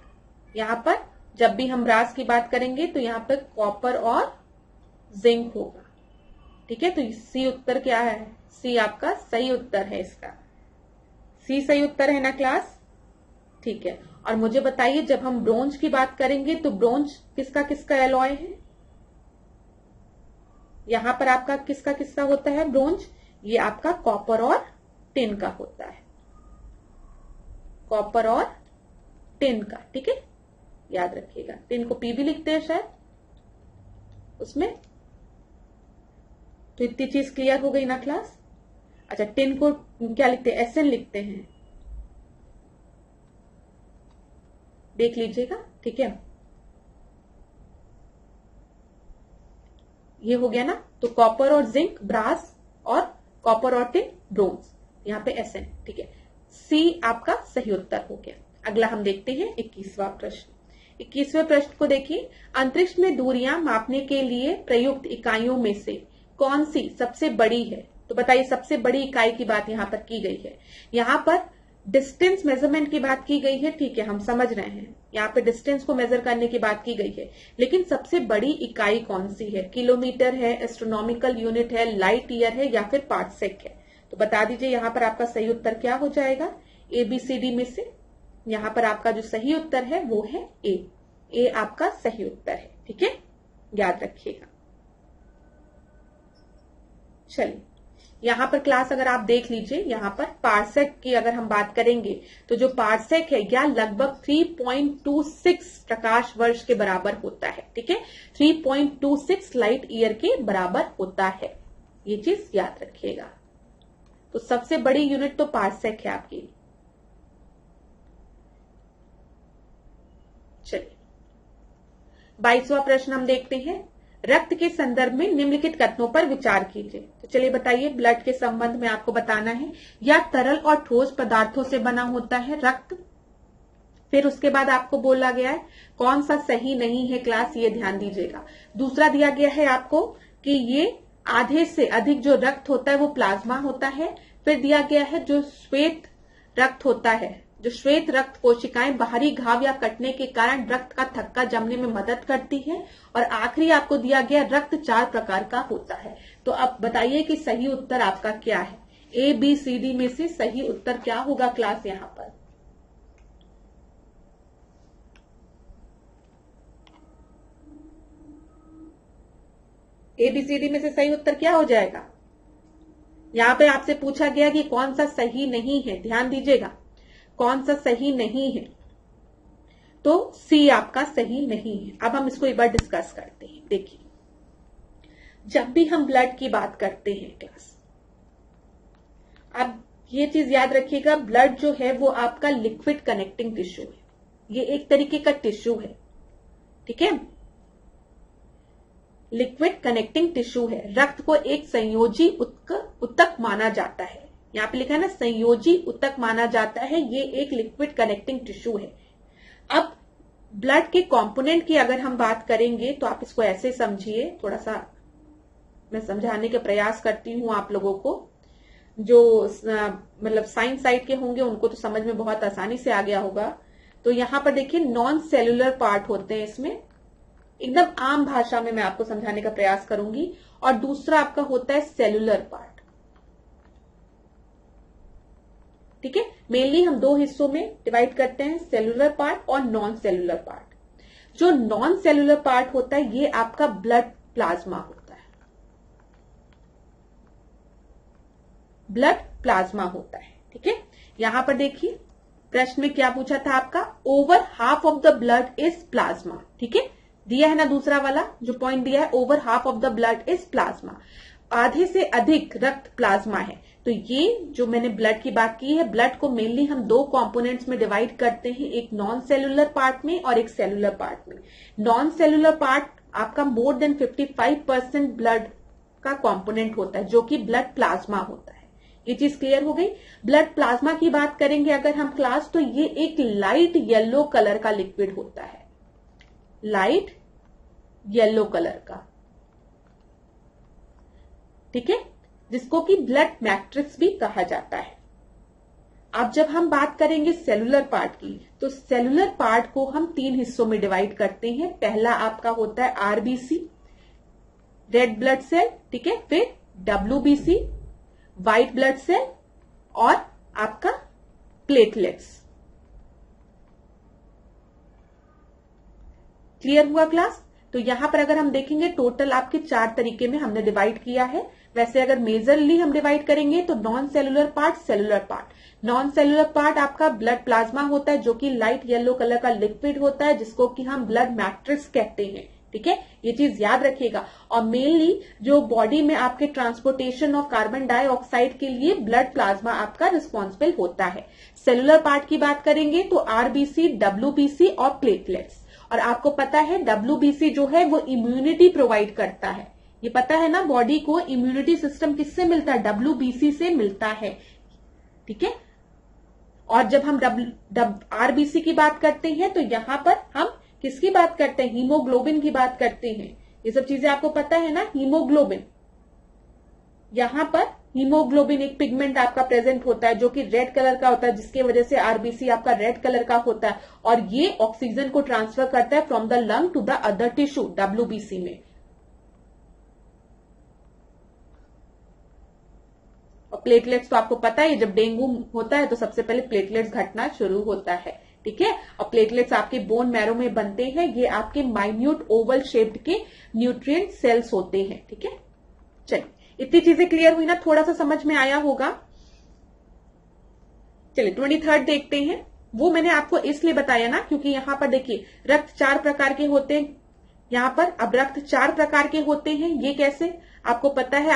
यहां पर जब भी हम ब्रास की बात करेंगे तो यहां पर कॉपर और जिंक होगा। ठीक है, तो सी उत्तर क्या है? सी आपका सही उत्तर है इसका। सी सही उत्तर है ना क्लास? ठीक है, और मुझे बताइए, जब हम ब्रोंज की बात करेंगे तो ब्रोंज किसका किसका एलॉय है? यहां पर आपका किसका किसका होता है ब्रोंज? ये आपका कॉपर और टिन का होता है, कॉपर और टिन का। ठीक है, याद रखिएगा। टिन को पी भी लिखते हैं शायद उसमें। तो इतनी चीज क्लियर हो गई ना क्लास? अच्छा, टिन को क्या लिखते हैं? SN लिखते हैं, देख लीजिएगा। ठीक है, ये हो गया ना। तो कॉपर और जिंक ब्रास और कॉपर और टिन ब्रोंज, यहाँ पे SN। ठीक है, सी आपका सही उत्तर हो गया। अगला हम देखते हैं 21वां प्रश्न। 21वें प्रश्न को देखिए, अंतरिक्ष में दूरियां मापने के लिए प्रयुक्त इकाइयों में से कौन सी सबसे बड़ी है? तो बताइए, सबसे बड़ी इकाई की बात यहां पर की गई है। यहां पर डिस्टेंस मेजरमेंट की बात की गई है। ठीक है, हम समझ रहे हैं, यहाँ पे डिस्टेंस को मेजर करने की बात की गई है, लेकिन सबसे बड़ी इकाई कौन सी है? किलोमीटर है, एस्ट्रोनॉमिकल यूनिट है, लाइट ईयर है, या फिर पार्सेक है? तो बता दीजिए यहाँ पर आपका सही उत्तर क्या हो जाएगा ABCD में से? यहाँ पर आपका जो सही उत्तर है वो है ए आपका सही उत्तर है। ठीक है, याद रखिएगा। चलिए, यहां पर क्लास अगर आप देख लीजिए, यहां पर पार्सेक की अगर हम बात करेंगे तो जो पार्सेक है यह लगभग 3.26 प्रकाश वर्ष के बराबर होता है। ठीक है, 3.26 लाइट ईयर के बराबर होता है, ये चीज याद रखिएगा। तो सबसे बड़ी यूनिट तो पार्सेक है आपकी। चलिए 22वां प्रश्न हम देखते हैं। रक्त के संदर्भ में निम्नलिखित कथनों पर विचार कीजिए। तो चलिए बताइए, ब्लड के संबंध में आपको बताना है, या तरल और ठोस पदार्थों से बना होता है रक्त। फिर उसके बाद आपको बोला गया है कौन सा सही नहीं है क्लास, ये ध्यान दीजिएगा। दूसरा दिया गया है आपको कि ये आधे से अधिक जो रक्त होता है वो प्लाज्मा होता है। फिर दिया गया है जो श्वेत रक्त होता है, जो श्वेत रक्त कोशिकाएं बाहरी घाव या कटने के कारण रक्त का थक्का जमने में मदद करती है। और आखिरी आपको दिया गया रक्त 4 प्रकार का होता है। तो अब बताइए कि सही उत्तर आपका क्या है। ए बी सी डी में से सही उत्तर क्या होगा क्लास यहां पर? ABCD में से सही उत्तर क्या हो जाएगा? यहां पे आपसे पूछा गया कि कौन सा सही नहीं है, ध्यान दीजिएगा, कौन सा सही नहीं है, तो सी आपका सही नहीं है। अब हम इसको एक बार डिस्कस करते हैं। देखिए, जब भी हम ब्लड की बात करते हैं क्लास, अब ये चीज याद रखिएगा, ब्लड जो है वो आपका लिक्विड कनेक्टिंग टिश्यू है, ये एक तरीके का टिश्यू है, ठीक है, लिक्विड कनेक्टिंग टिश्यू है। रक्त को एक संयोजी उत्तक माना जाता है, यहां पे लिखा है ना, संयोजी उत्तक माना जाता है, ये एक लिक्विड कनेक्टिंग टिश्यू है। अब ब्लड के कंपोनेंट की अगर हम बात करेंगे तो आप इसको ऐसे समझिए, थोड़ा सा मैं समझाने के प्रयास करती हूं आप लोगों को, जो मतलब साइंस साइड के होंगे उनको तो समझ में बहुत आसानी से आ गया होगा। तो यहां पर देखिए नॉन सेलुलर पार्ट होते हैं इसमें, एकदम आम भाषा में मैं आपको समझाने का प्रयास करूंगी, और दूसरा आपका होता है सेलुलर पार्ट, ठीक है। मेनली हम दो हिस्सों में डिवाइड करते हैं, सेलुलर पार्ट और नॉन सेलुलर पार्ट। जो नॉन सेलुलर पार्ट होता है ये आपका ब्लड प्लाज्मा होता है, ब्लड प्लाज्मा होता है, ठीक है। यहां पर देखिए प्रश्न में क्या पूछा था आपका, over half of the blood is plasma, ठीक है, दिया है ना दूसरा वाला जो पॉइंट दिया है, over half of the blood is plasma, आधे से अधिक रक्त प्लाज्मा है। तो ये जो मैंने ब्लड की बात की है, ब्लड को मेनली हम दो कंपोनेंट्स में डिवाइड करते हैं, एक नॉन सेलुलर पार्ट में और एक सेलुलर पार्ट में। नॉन सेलुलर पार्ट आपका मोर देन 55% ब्लड का कंपोनेंट होता है, जो कि ब्लड प्लाज्मा होता है। ये चीज क्लियर हो गई। ब्लड प्लाज्मा की बात करेंगे अगर हम क्लास, तो ये एक लाइट येलो कलर का लिक्विड होता है, लाइट येलो कलर का, ठीक है, जिसको कि ब्लड मैट्रिक्स भी कहा जाता है। अब जब हम बात करेंगे सेलुलर पार्ट की, तो सेलुलर पार्ट को हम तीन हिस्सों में डिवाइड करते हैं। पहला आपका होता है आरबीसी, रेड ब्लड सेल, ठीक है, फिर डब्ल्यूबीसी, व्हाइट ब्लड सेल, और आपका प्लेटलेट्स। क्लियर हुआ क्लास? तो यहां पर अगर हम देखेंगे टोटल आपके 4 तरीके में हमने डिवाइड किया है। वैसे अगर मेजरली हम डिवाइड करेंगे तो non cellular part, cellular part. Non cellular part आपका ब्लड प्लाज्मा होता है, जो कि लाइट येलो कलर का लिक्विड होता है, जिसको कि हम ब्लड मैट्रिक्स कहते हैं, ठीक है, ये चीज याद रखिएगा। और मेनली जो बॉडी में आपके ट्रांसपोर्टेशन ऑफ कार्बन डाइऑक्साइड के लिए ब्लड प्लाज्मा आपका रिस्पॉन्सिबल होता है। सेलुलर पार्ट की बात करेंगे तो आरबीसी, डब्ल्यूबीसी और प्लेटलेट्स। और आपको पता है डब्ल्यूबीसी जो है वो इम्यूनिटी प्रोवाइड करता है, ये पता है ना, बॉडी को इम्यूनिटी सिस्टम किससे मिलता है, डब्ल्यूबीसी से मिलता है, ठीक है। और जब हम आरबीसी की बात करते हैं तो यहां पर हम किसकी बात करते हैं, हीमोग्लोबिन की बात करते हैं। ये सब चीजें आपको पता है ना, हीमोग्लोबिन, यहां पर हीमोग्लोबिन एक पिगमेंट आपका प्रेजेंट होता है जो कि रेड कलर का होता है, जिसके वजह से आरबीसी आपका रेड कलर का होता है, और ये ऑक्सीजन को ट्रांसफर करता है from the lung to the other tissue WBC में। और प्लेटलेट्स तो आपको पता है, जब डेंगू होता है तो सबसे पहले प्लेटलेट्स घटना शुरू होता है, ठीक है। और प्लेटलेट्स आपके बोन मैरो में बनते हैं, ये आपके माइन्यूट ओवल शेप्ड के न्यूट्रिएंट सेल्स होते हैं, ठीक है। चलिए इतनी चीजें क्लियर हुई ना, थोड़ा सा समझ में आया होगा। चलिए 23rd देखते हैं। वो मैंने आपको इसलिए बताया ना क्योंकि यहां पर देखिए रक्त 4 प्रकार के होते हैं, यहां पर अब रक्त 4 प्रकार के होते हैं। ये कैसे आपको पता है,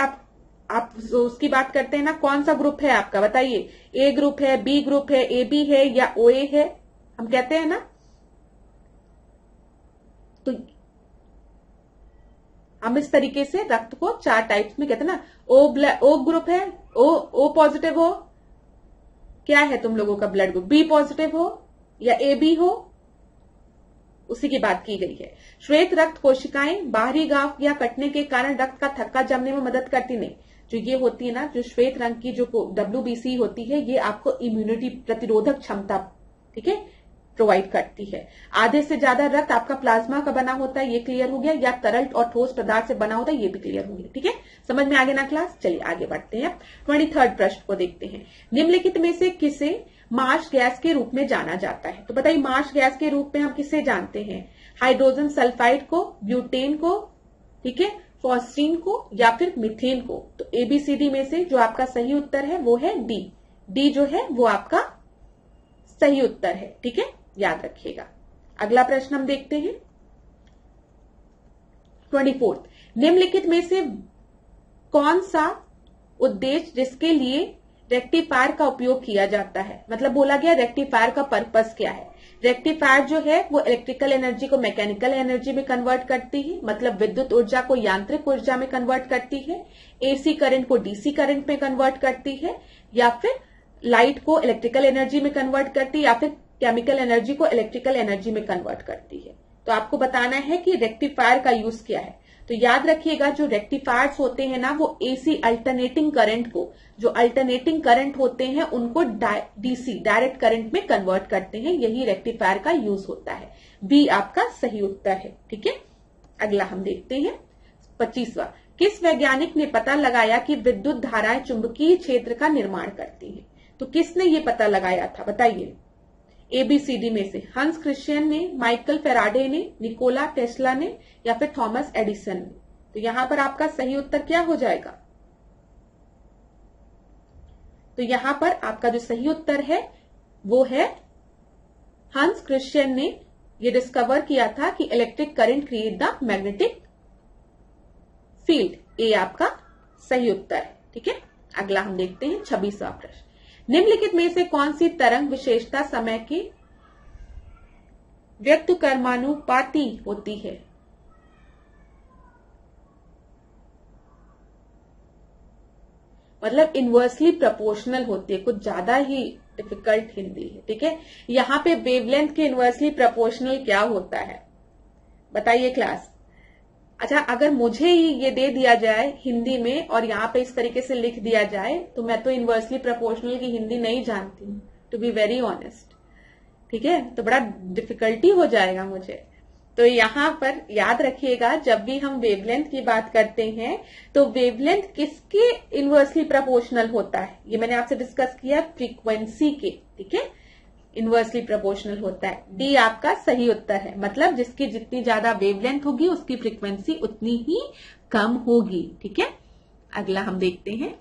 आप उसकी बात करते हैं ना, कौन सा ग्रुप है आपका बताइए, ए ग्रुप है, बी ग्रुप है, ए बी है या ओ ए है, हम कहते हैं ना। तो हम इस तरीके से रक्त को 4 टाइप्स में कहते हैं ना, ओ ग्रुप है, ओ पॉजिटिव हो, क्या है तुम लोगों का ब्लड ग्रुप, बी पॉजिटिव हो या ए बी हो, उसी की बात की गई है। श्वेत रक्त कोशिकाएं बाहरी घाव या कटने के कारण रक्त का थक्का जमने में मदद करती नहीं। जो ये होती है ना, जो श्वेत रंग की जो डब्ल्यूबीसी होती है, ये आपको इम्यूनिटी प्रतिरोधक क्षमता, ठीक है, प्रोवाइड करती है। आधे से ज्यादा रक्त आपका प्लाज्मा का बना होता है, ये क्लियर हो गया, या तरल और ठोस पदार्थ से बना होता है, ये भी क्लियर हो गया। ठीक है, समझ में आ गया ना क्लास। चलिए आगे बढ़ते हैं, 23rd प्रश्न को देखते हैं। निम्नलिखित में से किसे मार्श गैस के रूप में जाना जाता है? तो बताइए, मार्श गैस के रूप में हम किसे जानते हैं? हाइड्रोजन सल्फाइड को, ब्यूटेन को, ठीक है, फॉस्फीन को, या फिर मीथेन को? तो एबीसीडी में से जो आपका सही उत्तर है वो है डी। डी जो है वो आपका सही उत्तर है। ठीक है, याद रखिएगा। अगला प्रश्न हम देखते हैं, 24। निम्नलिखित में से कौन सा उद्देश्य जिसके लिए रेक्टिफायर का उपयोग किया जाता है? मतलब बोला गया रेक्टिफायर का पर्पस क्या है। रेक्टिफायर जो है वो इलेक्ट्रिकल एनर्जी को मैकेनिकल एनर्जी में कन्वर्ट करती है, मतलब विद्युत ऊर्जा को यांत्रिक ऊर्जा में कन्वर्ट करती है, एसी करंट को डीसी करंट में कन्वर्ट करती है, या फिर लाइट को इलेक्ट्रिकल एनर्जी में कन्वर्ट करती है, या फिर केमिकल एनर्जी को इलेक्ट्रिकल एनर्जी में कन्वर्ट करती है। तो आपको बताना है कि रेक्टिफायर का यूज क्या है। तो याद रखिएगा, जो रेक्टिफायर्स होते हैं ना, वो एसी अल्टरनेटिंग करंट को, जो अल्टरनेटिंग करंट होते हैं उनको डीसी डायरेक्ट करंट में कन्वर्ट करते हैं। यही रेक्टिफायर का यूज होता है। बी आपका सही उत्तर है। ठीक है, अगला हम देखते हैं, 25वां। किस वैज्ञानिक ने पता लगाया कि विद्युत धाराएं चुंबकीय क्षेत्र का निर्माण करती हैं? तो किसने ये पता लगाया था, बताइए? एबीसीडी में से हंस क्रिश्चियन ने, माइकल फेराडे ने, निकोला टेस्ला ने, या फिर थॉमस एडिसन ने? तो यहां पर आपका सही उत्तर क्या हो जाएगा? तो यहां पर आपका जो सही उत्तर है वो है हंस क्रिश्चियन ने ये डिस्कवर किया था कि electric current create the magnetic field. A आपका सही उत्तर है। ठीक है, अगला हम देखते हैं, 26वां प्रश्न। निम्नलिखित में से कौन सी तरंग विशेषता समय की व्युत्क्रमानुपाती होती है? मतलब इनवर्सली प्रोपोर्शनल होती है। कुछ ज्यादा ही डिफिकल्ट हिंदी है। ठीक है, यहां पे वेवलेंथ के इनवर्सली प्रोपोर्शनल क्या होता है, बताइए क्लास? अच्छा, अगर मुझे ही ये दे दिया जाए हिंदी में और यहाँ पे इस तरीके से लिख दिया जाए, तो मैं तो इनवर्सली प्रोपोर्शनल की हिंदी नहीं जानती हूँ, टू बी वेरी ऑनेस्ट। ठीक है, तो बड़ा डिफिकल्टी हो जाएगा मुझे। तो यहाँ पर याद रखिएगा, जब भी हम वेवलेंथ की बात करते हैं तो वेवलेंथ किसके इनवर्सली प्रोपोर्शनल होता है? ये मैंने आपसे डिस्कस किया, फ्रीक्वेंसी के। ठीक है, इनवर्सली प्रोपोर्शनल होता है। डी आपका सही उत्तर है, मतलब जिसकी जितनी ज्यादा वेवलेंथ होगी उसकी फ्रीक्वेंसी उतनी ही कम होगी। ठीक है, अगला हम देखते हैं,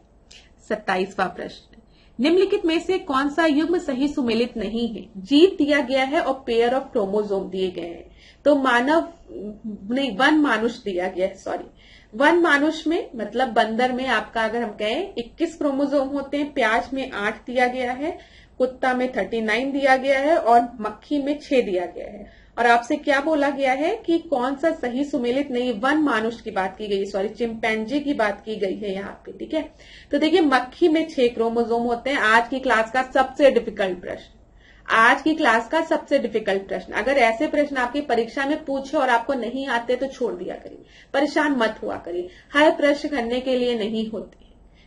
27वां प्रश्न। निम्नलिखित में से कौन सा युग्म सही सुमेलित नहीं है? जीव दिया गया है और पेयर ऑफ क्रोमोसोम दिए गए हैं। तो मानव नहीं, वन मानुष दिया गया है, सॉरी, वन मानुष में मतलब बंदर में आपका अगर हम कहें 21 क्रोमोसोम होते हैं, प्याज में 8 दिया गया है, कुत्ता में 39 दिया गया है, और मक्खी में 6 दिया गया है। और आपसे क्या बोला गया है कि कौन सा सही सुमेलित नहीं? वन मानुष की बात की गई, सॉरी चिंपैंजी की बात की गई है यहाँ पे। ठीक है, तो देखिए मक्खी में 6 क्रोमोसोम होते हैं। आज की क्लास का सबसे डिफिकल्ट प्रश्न, आज की क्लास का सबसे डिफिकल्ट प्रश्न। अगर ऐसे प्रश्न आपकी परीक्षा में पूछे और आपको नहीं आते तो छोड़ दिया करिए, परेशान मत हुआ करिए। हर प्रश्न करने के लिए नहीं होते,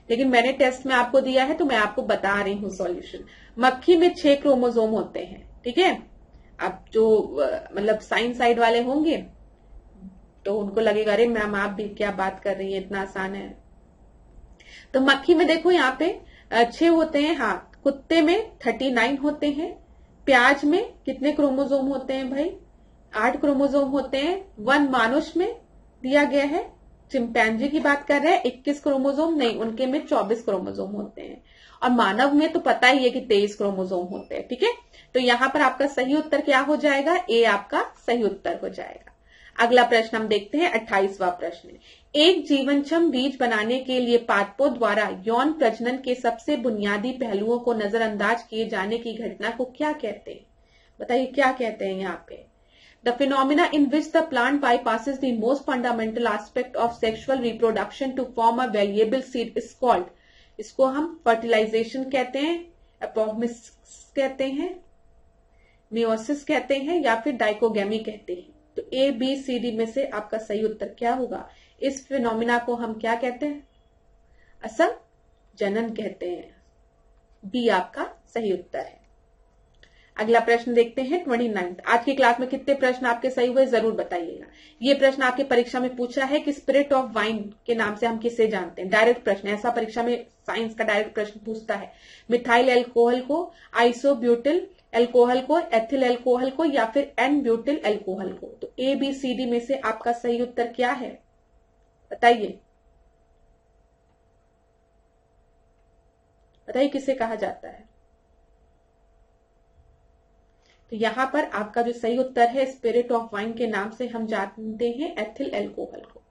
लेकिन मैंने टेस्ट में आपको दिया है तो मैं आपको बता रही हूँ सॉल्यूशन। मक्खी में 6 क्रोमोसोम होते हैं। ठीक है, अब जो मतलब साइंस साइड वाले होंगे तो उनको लगेगा अरे मैम आप भी क्या बात कर रही है, इतना आसान है। तो मक्खी में देखो यहाँ पे 6 होते हैं। हाँ, कुत्ते में 39 होते हैं। प्याज में कितने क्रोमोसोम होते हैं भाई? 8 क्रोमोसोम होते हैं। वन मानुष में दिया गया है, चिंपैंजी की बात कर रहे हैं, 21 क्रोमोसोम नहीं, उनके में 24 क्रोमोसोम होते हैं। और मानव में तो पता ही है कि 23 क्रोमोसोम होते हैं। ठीक है, तो यहां पर आपका सही उत्तर क्या हो जाएगा? ए आपका सही उत्तर हो जाएगा। अगला प्रश्न हम देखते हैं, 28वां प्रश्न। एक जीवनक्षम बीज बनाने के लिए पादपों द्वारा यौन प्रजनन के सबसे बुनियादी पहलुओं को नजरअंदाज किए जाने की घटना को क्या कहते हैं? बताइए क्या कहते हैं यहाँ पे? The phenomena in which the plant bypasses the most fundamental aspect of sexual reproduction to form a valuable seed is called, इसको हम फर्टिलाइजेशन कहते हैं, एपोमिसिस कहते हैं, मियोसिस कहते हैं, या फिर डाइकोगेमी कहते हैं। तो ए बी सी डी में से आपका सही उत्तर क्या होगा? इस फिनोमिना को हम क्या कहते हैं? असंग जनन कहते हैं। बी आपका सही उत्तर है। अगला प्रश्न देखते हैं 29। आज की क्लास में कितने प्रश्न आपके सही हुए जरूर बताइएगा। ये प्रश्न आपके परीक्षा में पूछा है कि स्पिरिट ऑफ वाइन के नाम से हम किसे जानते हैं। डायरेक्ट प्रश्न, ऐसा परीक्षा में साइंस का डायरेक्ट प्रश्न पूछता है। मिथाइल एल्कोहल को, आइसोब्यूटिल एल्कोहल को, एथिल एल्कोहल को या फिर एन ब्यूटिल एल्कोहल को। तो ए बी सी डी में से आपका सही उत्तर क्या है बताइए। बताइए किसे कहा जाता है। तो यहां पर आपका जो सही उत्तर है, स्पिरिट ऑफ वाइन के नाम से हम जानते हैं एथिल एल्कोहल को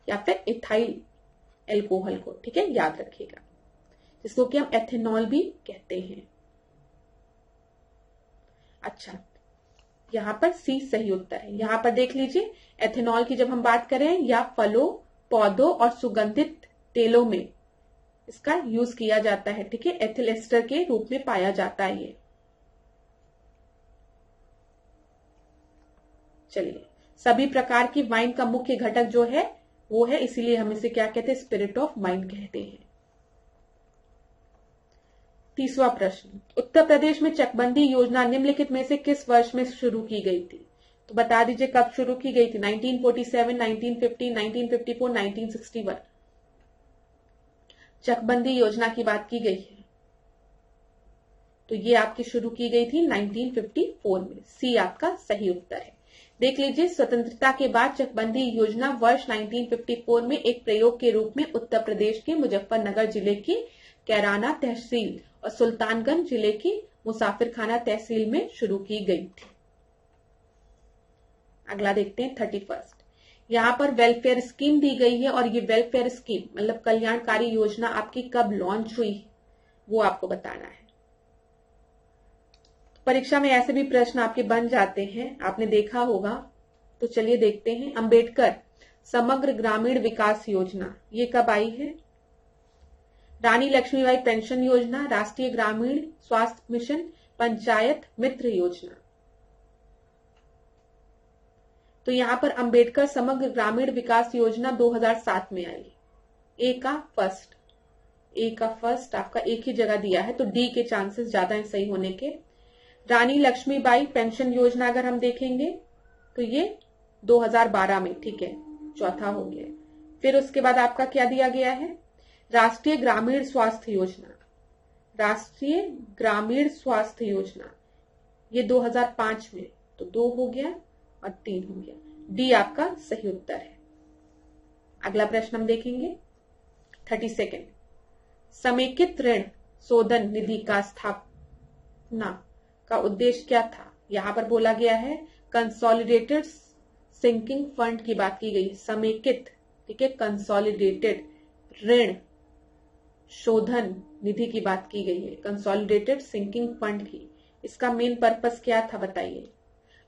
या फिर इथाइल एल्कोहल को। ठीक है, याद रखिएगा, जिसको कि हम एथेनॉल भी कहते हैं। अच्छा, यहां पर सी सही उत्तर है। यहां पर देख लीजिए, एथेनॉल की जब हम बात करें या फलों, पौधों और सुगंधित तेलों में इसका यूज किया जाता है। ठीक है, एथिल एस्टर के रूप में पाया जाता है ये। चलिए, सभी प्रकार की वाइन का मुख्य घटक जो है वो है, इसीलिए हम इसे क्या कहते हैं, स्पिरिट ऑफ वाइन कहते हैं। 30वां प्रश्न, उत्तर प्रदेश में चकबंदी योजना निम्नलिखित में से किस वर्ष में शुरू की गई थी। तो बता दीजिए कब शुरू की गई थी। 1947, 1950, 1954, 1961। चकबंदी योजना की बात की गई है तो ये आपकी शुरू की गई थी 1954 में। सी आपका सही उत्तर है। देख लीजिए, स्वतंत्रता के बाद चकबंदी योजना वर्ष 1954 में एक प्रयोग के रूप में उत्तर प्रदेश के मुजफ्फरनगर जिले की कैराना तहसील और सुल्तानगंज जिले की मुसाफिरखाना तहसील में शुरू की गई थी। अगला देखते हैं 31। यहाँ पर वेलफेयर स्कीम दी गई है और ये वेलफेयर स्कीम मतलब कल्याणकारी योजना आपकी कब लॉन्च हुई वो आपको बताना है। परीक्षा में ऐसे भी प्रश्न आपके बन जाते हैं, आपने देखा होगा। तो चलिए देखते हैं, अंबेडकर समग्र ग्रामीण विकास योजना ये कब आई है। रानी लक्ष्मीबाई पेंशन योजना, राष्ट्रीय ग्रामीण स्वास्थ्य मिशन, पंचायत मित्र योजना। तो यहां पर अंबेडकर समग्र ग्रामीण विकास योजना 2007 में आई। ए का फर्स्ट आपका एक ही जगह दिया है तो डी के चांसेस ज्यादा है सही होने के। रानी लक्ष्मीबाई पेंशन योजना अगर हम देखेंगे तो ये 2012 में, ठीक है, चौथा हो गया। फिर उसके बाद आपका क्या दिया गया है, राष्ट्रीय ग्रामीण स्वास्थ्य योजना। राष्ट्रीय ग्रामीण स्वास्थ्य योजना ये 2005 में, तो 2 हो गया और 3 हो गया। डी आपका सही उत्तर है। अगला प्रश्न हम देखेंगे 32। समेकित ऋण शोधन निधि का स्थापना का उद्देश्य क्या था। यहां पर बोला गया है कंसोलिडेटेड सिंकिंग फंड की बात की गई। समेकित, ठीक है, कंसोलिडेटेड ऋण शोधन निधि की बात की गई है, कंसोलिडेटेड सिंकिंग फंड की। इसका मेन पर्पस क्या था बताइए।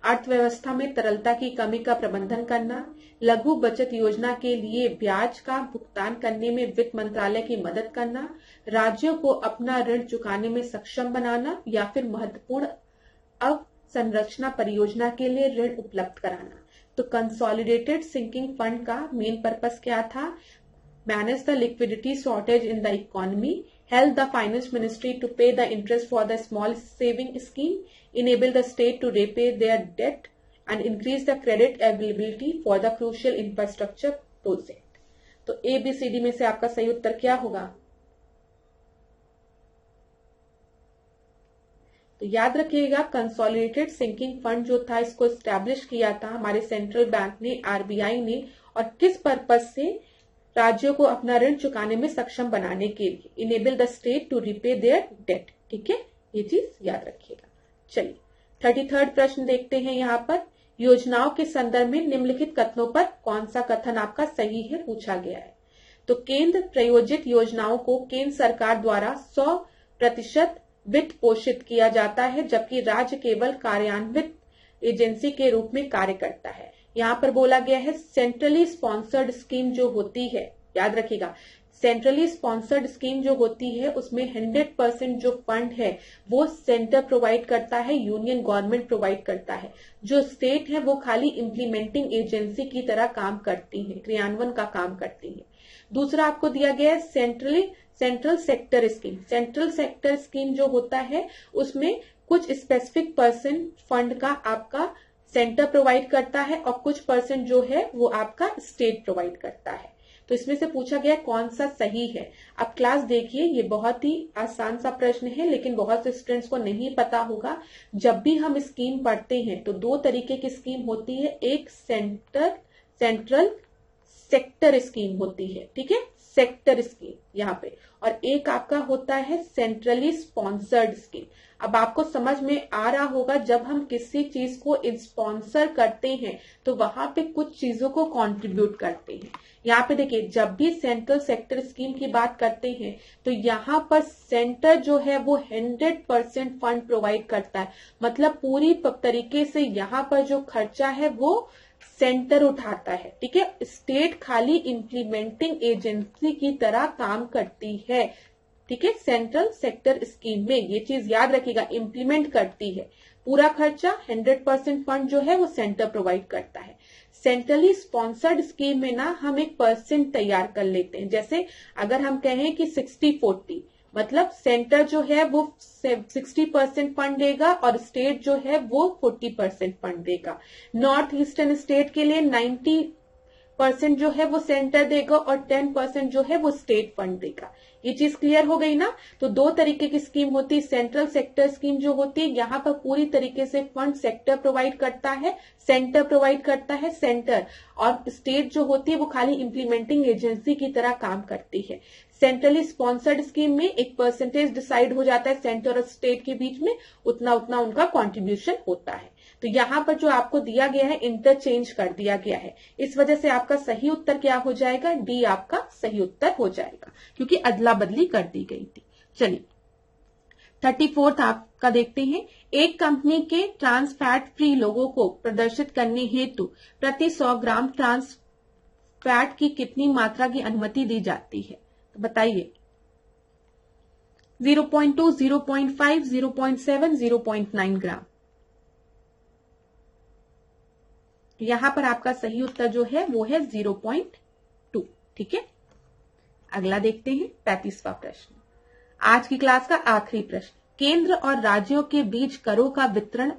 अर्थव्यवस्था में तरलता की कमी का प्रबंधन करना, लघु बचत योजना के लिए ब्याज का भुगतान करने में वित्त मंत्रालय की मदद करना, राज्यों को अपना ऋण चुकाने में सक्षम बनाना या फिर महत्वपूर्ण अवसंरचना परियोजना के लिए ऋण उपलब्ध कराना। तो कंसोलिडेटेड सिंकिंग फंड का मेन पर्पस क्या था, manage the liquidity shortage in the economy, help the finance ministry to pay the interest for the small saving scheme, enable the state to repay their debt and increase the credit availability for the crucial infrastructure project। तो ABCD में से आपका सही उत्तर क्या होगा। तो याद रखिएगा, कंसोलिडेटेड सिंकिंग फंड जो था इसको एस्टैब्लिश किया था हमारे सेंट्रल बैंक ने, RBI ने, और किस पर्पस से, राज्यों को अपना ऋण चुकाने में सक्षम बनाने के लिए, enable the state to repay their debt. ठीक है, ये चीज याद रखिएगा। चलिए 33rd प्रश्न देखते हैं। यहाँ पर योजनाओं के संदर्भ में निम्नलिखित कथनों पर कौन सा कथन आपका सही है पूछा गया है। तो केंद्र प्रायोजित योजनाओं को केंद्र सरकार द्वारा 100% वित्त पोषित किया जाता है, जबकि राज्य केवल कार्यान्वित एजेंसी के रूप में कार्य करता है। यहाँ पर बोला गया है सेंट्रली स्पॉन्सर्ड स्कीम जो होती है, याद रखिएगा, सेंट्रली स्पॉन्सर्ड स्कीम जो होती है उसमें 100% जो फंड है वो सेंटर प्रोवाइड करता है, यूनियन गवर्नमेंट प्रोवाइड करता है। जो स्टेट है वो खाली इम्प्लीमेंटिंग एजेंसी की तरह काम करती है, क्रियान्वयन का काम करती है। दूसरा आपको दिया गया है central sector scheme. Central sector scheme जो होता है उसमें कुछ स्पेसिफिक परसेंट फंड का आपका सेंटर प्रोवाइड करता है और कुछ परसेंट जो है वो आपका स्टेट प्रोवाइड करता है। तो इसमें से पूछा गया कौन सा सही है। अब क्लास देखिए, ये बहुत ही आसान सा प्रश्न है, लेकिन बहुत से स्टूडेंट्स को नहीं पता होगा। जब भी हम स्कीम पढ़ते हैं तो दो तरीके की स्कीम होती है, एक सेंट्रल सेक्टर स्कीम होती है, ठीक है, सेक्टर स्कीम यहाँ पे, और एक आपका होता है सेंट्रली स्पॉन्सर्ड स्कीम। अब आपको समझ में आ रहा होगा, जब हम किसी चीज को स्पॉन्सर करते हैं तो वहां पे कुछ चीजों को कंट्रीब्यूट करते हैं। यहाँ पे देखिए, जब भी सेंट्रल सेक्टर स्कीम की बात करते हैं तो यहाँ पर सेंटर जो है वो 100% फंड प्रोवाइड करता है, मतलब पूरी तरीके से यहाँ पर जो खर्चा है वो सेंटर उठाता है, ठीक है। स्टेट खाली इम्प्लीमेंटिंग एजेंसी की तरह काम करती है, ठीक है। सेंट्रल सेक्टर स्कीम में ये चीज याद रखिएगा, इम्प्लीमेंट करती है, पूरा खर्चा 100% फंड जो है वो सेंटर प्रोवाइड करता है। सेंट्रली स्पॉन्सर्ड स्कीम में ना हम एक परसेंट तैयार कर लेते हैं, जैसे अगर हम कहें कि 60-40, मतलब सेंटर जो है वो 60% फंड देगा और स्टेट जो है वो 40% फंड देगा। नॉर्थ ईस्टर्न स्टेट के लिए 90% जो है वो सेंटर देगा और 10% जो है वो स्टेट फंड देगा। ये चीज क्लियर हो गई ना। तो दो तरीके की स्कीम होती है। सेंट्रल सेक्टर स्कीम जो होती है, यहाँ पर पूरी तरीके से फंड सेक्टर प्रोवाइड करता है, सेंटर प्रोवाइड करता है सेंटर, और स्टेट जो होती है वो खाली इम्प्लीमेंटिंग एजेंसी की तरह काम करती है। सेंट्रली स्पॉन्सर्ड स्कीम में एक परसेंटेज डिसाइड हो जाता है सेंटर और स्टेट के बीच में, उतना उतना उनका कॉन्ट्रीब्यूशन होता है। तो यहाँ पर जो आपको दिया गया है इंटरचेंज कर दिया गया है, इस वजह से आपका सही उत्तर क्या हो जाएगा, डी आपका सही उत्तर हो जाएगा, क्योंकि अदला बदली कर दी गई थी। चलिए 34th आपका देखते हैं। एक कंपनी के ट्रांस फैट फ्री लोगों को प्रदर्शित करने हेतु प्रति 100 ग्राम ट्रांस फैट की कितनी मात्रा की अनुमति दी जाती है, तो बताइए। 0.2, 0.5, 0.7, 0.9 ग्राम। यहां पर आपका सही उत्तर जो है वो है 0.2, ठीक है। अगला देखते हैं 35वां प्रश्न, आज की क्लास का आखिरी प्रश्न। केंद्र और राज्यों के बीच करों का वितरण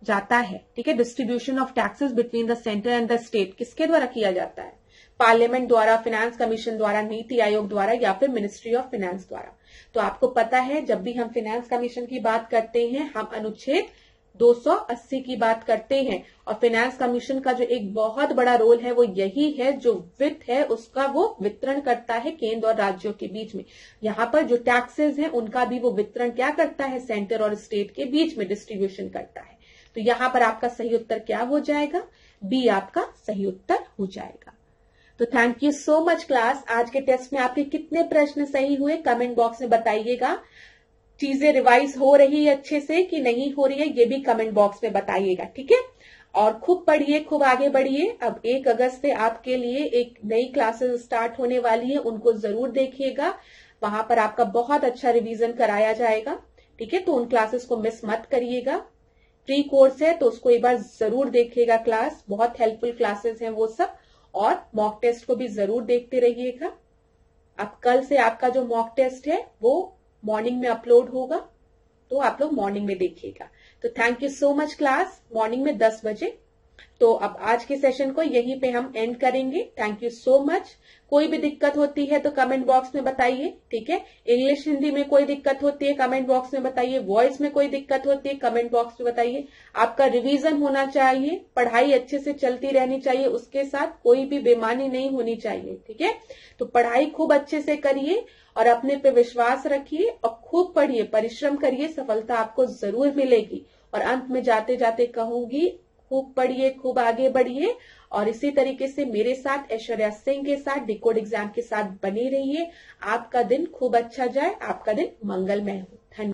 जाता है, ठीक है, distribution of taxes between the centre and the state किसके द्वारा किया जाता है? पार्लियामेंट द्वारा, फाइनेंस कमीशन द्वारा, नीति आयोग द्वारा, या फिर मिनिस्ट्री ऑफ फाइनेंस द्वारा। तो आपको पता है, जब भी हम फाइनेंस कमीशन की बात करते हैं हम अनुच्छेद 280 की बात करते हैं, और फाइनेंस कमीशन का जो एक बहुत बड़ा रोल है वो यही है, जो वित्त है उसका वो वितरण करता है केंद्र और राज्यों के बीच में। यहाँ पर जो टैक्सेस हैं उनका भी वो वितरण क्या करता है, सेंटर और स्टेट के बीच में डिस्ट्रीब्यूशन करता है। तो यहाँ पर आपका सही उत्तर क्या हो जाएगा, बी आपका सही उत्तर हो जाएगा। तो thank you so much class. आज के टेस्ट में आपके कितने प्रश्न सही हुए कमेंट बॉक्स में बताइएगा। चीजें रिवाइज हो रही है अच्छे से कि नहीं हो रही है, ये भी कमेंट बॉक्स में बताइएगा, ठीक है। और खूब पढ़िए, खूब आगे बढ़िए। अब 1 अगस्त से आपके लिए एक नई क्लासेस स्टार्ट होने वाली है, उनको जरूर देखिएगा। वहां पर आपका बहुत अच्छा रिवीजन कराया जाएगा, ठीक है। तो उन क्लासेस को मिस मत करिएगा। फ्री कोर्स है तो उसको एक बार जरूर देखिएगा क्लास, बहुत हेल्पफुल क्लासेस हैं वो सब। और मॉक टेस्ट को भी जरूर देखते रहिएगा। अब कल से आपका जो मॉक टेस्ट है वो मॉर्निंग में अपलोड होगा, तो आप लोग मॉर्निंग में देखिएगा। तो thank you so much class, morning में 10 बजे। तो अब आज के सेशन को यहीं पे हम एंड करेंगे। Thank you so much. कोई भी दिक्कत होती है तो कमेंट बॉक्स में बताइए, ठीक है। इंग्लिश हिंदी में कोई दिक्कत होती है कमेंट बॉक्स में बताइए, वॉइस में कोई दिक्कत होती है कमेंट बॉक्स में बताइए। आपका रिवीजन होना चाहिए, पढ़ाई अच्छे से चलती रहनी चाहिए, उसके साथ कोई भी बेईमानी नहीं होनी चाहिए, ठीक है। तो पढ़ाई खूब अच्छे से करिए और अपने पे विश्वास रखिए और खूब पढ़िए, परिश्रम करिए, सफलता आपको जरूर मिलेगी। और अंत में जाते जाते कहूंगी, खूब पढ़िए, खूब आगे बढ़िए, और इसी तरीके से मेरे साथ ऐश्वर्या सिंह के साथ डिकोड एग्जाम के साथ बने रहिए। आपका दिन खूब अच्छा जाए, आपका दिन मंगलमय हो।